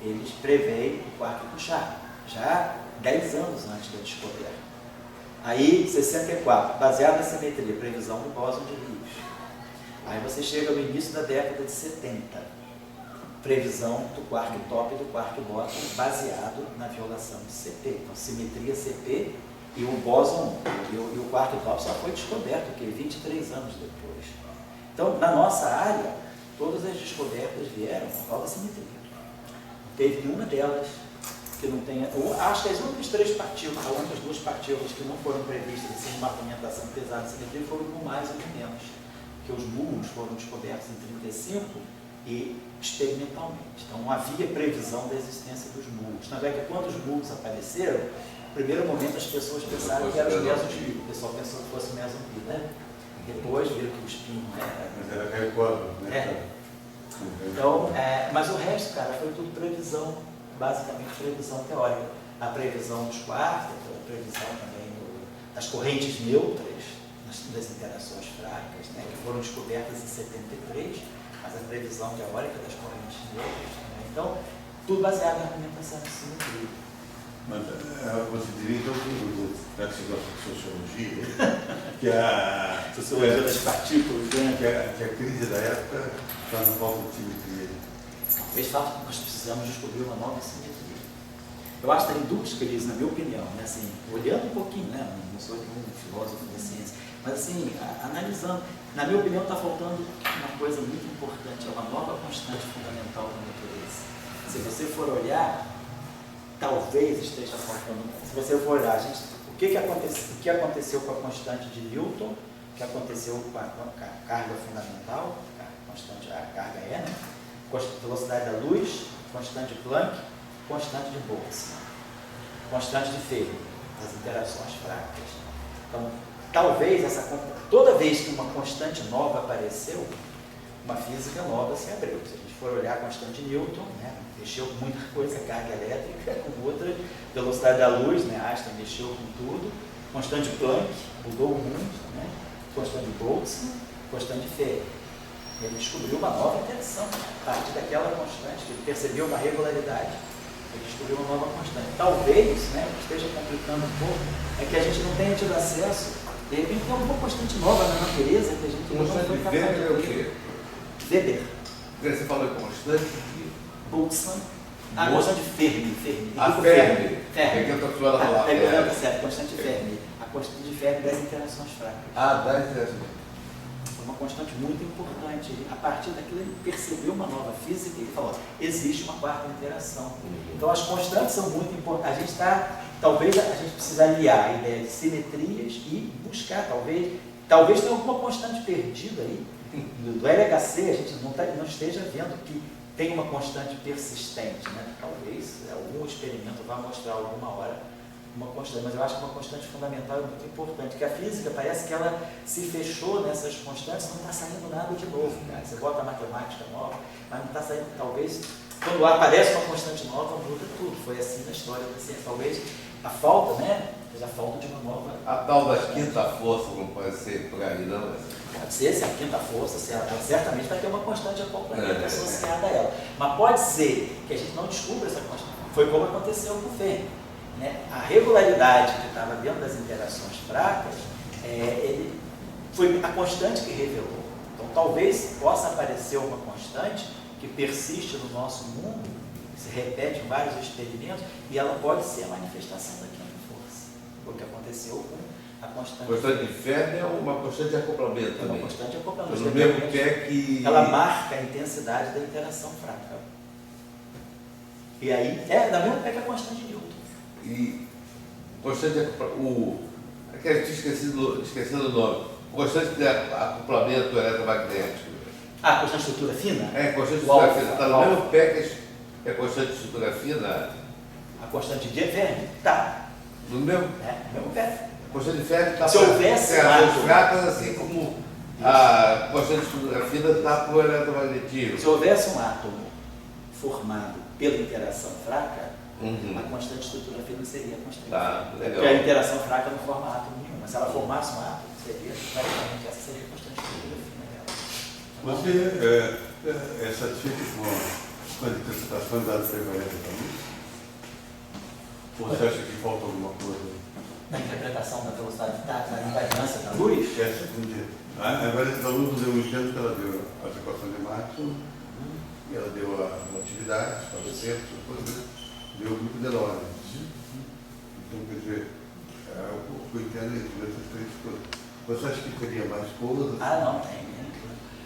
eles preveem o quark puxar, já 10 anos antes da descoberta. Aí, 64, baseado na simetria, previsão do bóson de Higgs. Aí você chega no início da década de 70, previsão do quark top e do quark bóson, baseado na violação de CP. Então, simetria CP e o bóson e o quark top só foi descoberto, 23 anos depois. Então, na nossa área, todas as descobertas vieram por causa da simetria. Não teve nenhuma delas que não tenha... Acho que as únicas 3 partículas, as únicas 2 partículas que não foram previstas em uma argumentação pesada de simetria foram com mais ou menos. Porque os muons foram descobertos em 35 e experimentalmente. Então não havia previsão da existência dos muons. Tanto é que quando os muons apareceram, no primeiro momento as pessoas pensaram que eram os mesos-pi. O pessoal pensou que fosse meso-pi, né? Depois viram que o spin não era.
Mas era Caicó, né?
Então, mas o resto, cara, foi tudo previsão, basicamente previsão teórica. A previsão dos quartos, a previsão também das correntes neutras, das interações fracas, né, que foram descobertas em 73, mas a previsão teórica das correntes neutras também. Então, tudo baseado em argumentação de simetria.
Mas você diria, então, já que você gosta de sociologia, que a
Sociologia das partículas, né?
que a crise da época está na falta de simetria.
Eles falam que nós precisamos descobrir uma nova simetria. Eu acho que tem 2 crises, na minha opinião, né? Assim, olhando um pouquinho, né? Não sou nenhum filósofo da ciência, mas assim, analisando, na minha opinião está faltando uma coisa muito importante, é uma nova constante fundamental da natureza. Se você for olhar, talvez esteja faltando, se você for olhar, gente, o que aconteceu com a constante de Newton, o que aconteceu com a carga fundamental, a carga E, né? Velocidade da luz, constante de Planck, constante de Boltzmann, constante de Fermi, das interações fracas. Então, talvez toda vez que uma constante nova apareceu, uma física nova se abriu. Se a gente for olhar a constante de Newton, né, mexeu com muita coisa, carga elétrica, com outra, velocidade da luz, né, Einstein mexeu com tudo, constante de Planck, mudou o mundo, né, constante de Boltzmann, constante de Fermi. Ele descobriu uma nova interação, a partir daquela constante, que ele percebeu uma regularidade, ele descobriu uma nova constante. Talvez, né, o que esteja complicando um pouco, é que a gente não tenha tido acesso, de repente tem uma constante nova na natureza que a gente não
Constante
foi
de
capaz
Weber é o
de
quê?
Weber,
Você falou em constante de...
Boltzmann, a constante de Fermi.
A Fermi.
Fermi.
É que eu estou acostumado a falar.
Tá certo, constante de Fermi. A constante de Fermi das interações fracas.
Dá interações.
Foi uma constante muito importante. A partir daquilo ele percebeu uma nova física e ele falou, existe uma quarta interação. Então as constantes são muito importantes. A gente talvez a gente precisa aliar a ideia de simetrias e buscar, talvez tenha alguma constante perdida aí. Do LHC a gente não esteja vendo que tem uma constante persistente, né? Talvez algum experimento vá mostrar alguma hora uma constante, mas eu acho que uma constante fundamental é muito importante, que a física parece que ela se fechou nessas constantes, não está saindo nada de novo, cara. Você bota a matemática nova, mas não está saindo, talvez, quando aparece uma constante nova, muda tudo. Foi assim na história da ciência. Talvez a falta, né? A falta de uma nova...
A tal da quinta força, não pode ser por aí, não?
Pode ser, se a quinta força, ela certamente vai ter uma constante acompanhante associada a ela. Mas pode ser que a gente não descubra essa constante. Foi como aconteceu com o Fermi. Né? A regularidade que estava dentro das interações fracas, foi a constante que revelou. Então talvez possa aparecer uma constante que persiste no nosso mundo, que se repete em vários experimentos, e ela pode ser a manifestação da quinta força. Foi o que aconteceu com a constante.
Constante de Fermi é uma constante de acoplamento
É uma
também.
constante de acoplamento.
No mesmo pé que...
Ela marca a intensidade da interação fraca. E aí, da mesma pé que a constante de Newton.
E constante de acoplamento... Esquecendo o nome. Constante de acoplamento eletromagnético.
Constante de estrutura fina?
Constante de estrutura fina. Está no mesmo pé que a constante de estrutura fina?
A constante de Fermi? Tá.
No mesmo?
No mesmo pé.
A constante de Fermi está
Se houvesse
as fracas, assim como a constante de estrutura fina está para o eletromagnetismo.
Se houvesse um átomo formado pela interação fraca, a constante de estrutura fina seria a constante.
Tá, legal.
Porque a interação fraca não forma átomo nenhum. Mas se ela formasse um átomo, praticamente essa seria a constante de estrutura fina dela.
Você É satisfeito com a interpretação dada pela Evangelho da Luz? Ou você acha que falta alguma coisa?
Na interpretação da velocidade, da invariância da luz?
Essa, entendi. A Evangelho da Luz, eu entendo que ela deu a equação de Maxwell, e ela deu a relatividade, o centro, deu o grupo de Lorentz. Então, quer dizer, o que eu entendo é isso, essas três coisas. Você acha que teria mais coisas?
Ah, não, tem.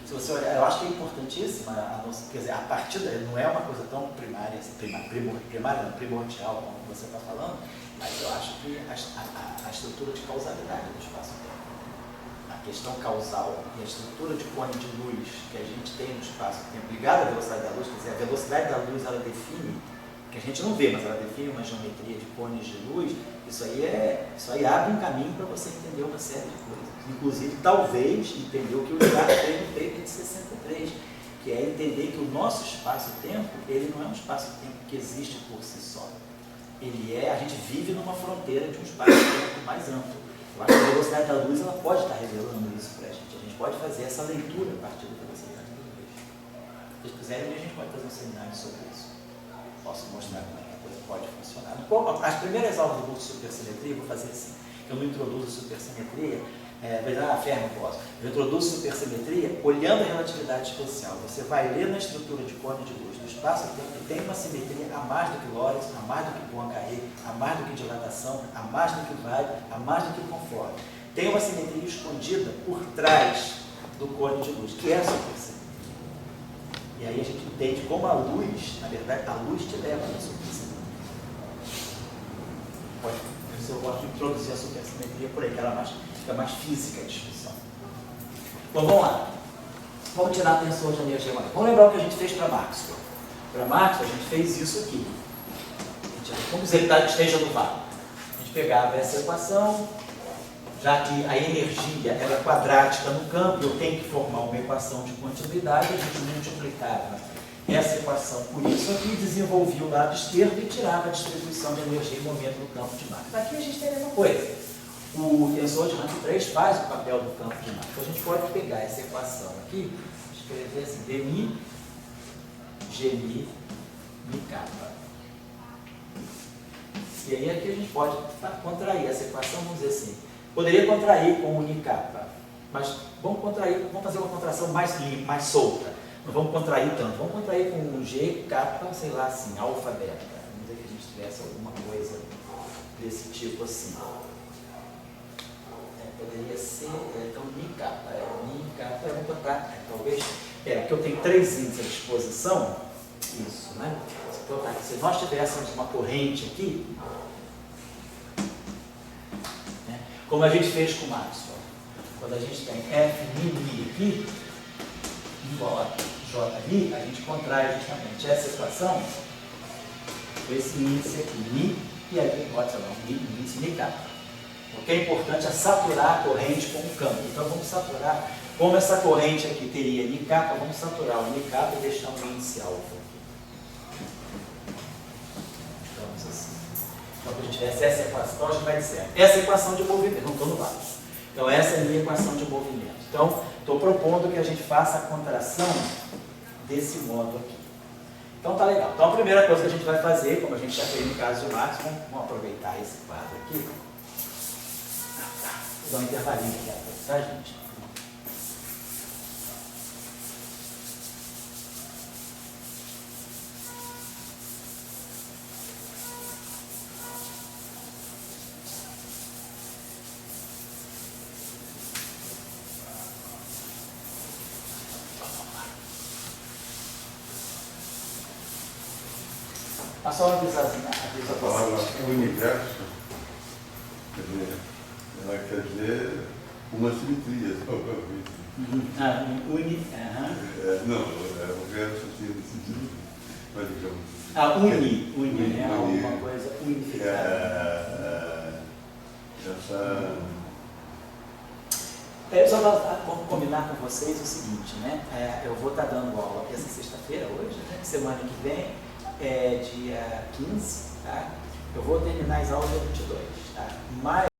Se você olhar, eu acho que é importantíssima a nossa, quer dizer, a partida não é uma coisa tão primária, assim, primária não, primordial, como você está falando, mas eu acho que a estrutura de causalidade do espaço-tempo, a questão causal e a estrutura de cone de luz que a gente tem no espaço-tempo ligada à velocidade da luz, quer dizer, a velocidade da luz ela define, que a gente não vê, mas ela define uma geometria de cones de luz, isso aí abre um caminho para você entender uma série de coisas. Inclusive, talvez, entender o que o Descartes fez no paper de 63, que é entender que o nosso espaço-tempo, ele não é um espaço-tempo que existe por si só. A gente vive numa fronteira de um espaço-tempo mais amplo. Eu acho que a velocidade da luz ela pode estar revelando isso para a gente pode fazer essa leitura a partir da velocidade da luz. Se vocês quiserem, a gente pode fazer um seminário sobre isso. Posso mostrar como é que a coisa pode funcionar. As primeiras aulas do curso de supersimetria, eu vou fazer assim. Eu não introduzo supersimetria, ferro posso. Eu introduzo supersimetria olhando a relatividade especial. Você vai ler na estrutura de cone de luz do espaço-tempo que tem uma simetria a mais do que Lorentz, a mais do que Poincaré, a mais do que dilatação, a mais do que Weyl, a mais do que conforme. Tem uma simetria escondida por trás do cone de luz, que é a supersimetria. E aí a gente entende como a luz, na verdade, a luz te leva à supersimetria. Eu gosto de introduzir a supersimetria por aí, que ela fica mais física a discussão. Bom, vamos lá. Vamos tirar a tensor de energia maior. Vamos lembrar o que a gente fez para Maxwell. Para Maxwell, a gente fez isso aqui. Como se ele esteja no vácuo. A gente pegava essa equação, já que a energia ela é quadrática no campo, eu tenho que formar uma equação de continuidade, a gente multiplicava essa equação por isso aqui, desenvolvia o lado esquerdo e tirava a distribuição de energia e momento no campo de Maxwell. Aqui a gente tem a mesma coisa. O tensor de Rank 3 faz o papel do campo de Maxwell. Então a gente pode pegar essa equação aqui, escrever assim, dmi, gmi, mi kappa. E aí aqui a gente pode contrair essa equação, vamos dizer assim, poderia contrair com o Unicapa, mas vamos fazer uma contração mais limpa, mais solta. Não vamos contrair tanto, vamos contrair com um G, kappa, sei lá assim, alfa, beta. Vamos dizer que a gente tivesse alguma coisa desse tipo assim. Poderia ser, então, Unicapa. Unicapa, vamos botar, talvez, porque eu tenho 3 índices à disposição, isso, né? Se nós tivéssemos uma corrente aqui, como a gente fez com o Maxwell, quando a gente tem F' aqui, igual a J', a gente contrai justamente essa equação com esse índice aqui, Mi, e aqui pode ser um índice K. O que é importante é saturar a corrente com o campo. Então vamos saturar, como essa corrente aqui teria K, vamos saturar o K e deixar um índice alfa. Então, quando a gente tivesse essa equação, a gente vai dizer, essa equação de movimento, não estou no vácuo. Então, essa é a minha equação de movimento. Então, estou propondo que a gente faça a contração desse modo aqui. Então, tá legal. Então, a primeira coisa que a gente vai fazer, como a gente já fez no caso de Max, vamos aproveitar esse quadro aqui. Vou dar um intervalinho aqui, tá, gente? Só uma avisazinha.
A palavra universo, quer dizer, ela quer dizer uma simetria. Não, é o verso assim, no sentido, mas digamos.
Uni, né? Alguma coisa unificada. Só para combinar com vocês o seguinte, né? Eu vou estar dando aula essa sexta-feira, hoje, né? Semana que vem. Dia 15, tá? Eu vou terminar as aulas dia 22, tá? Mas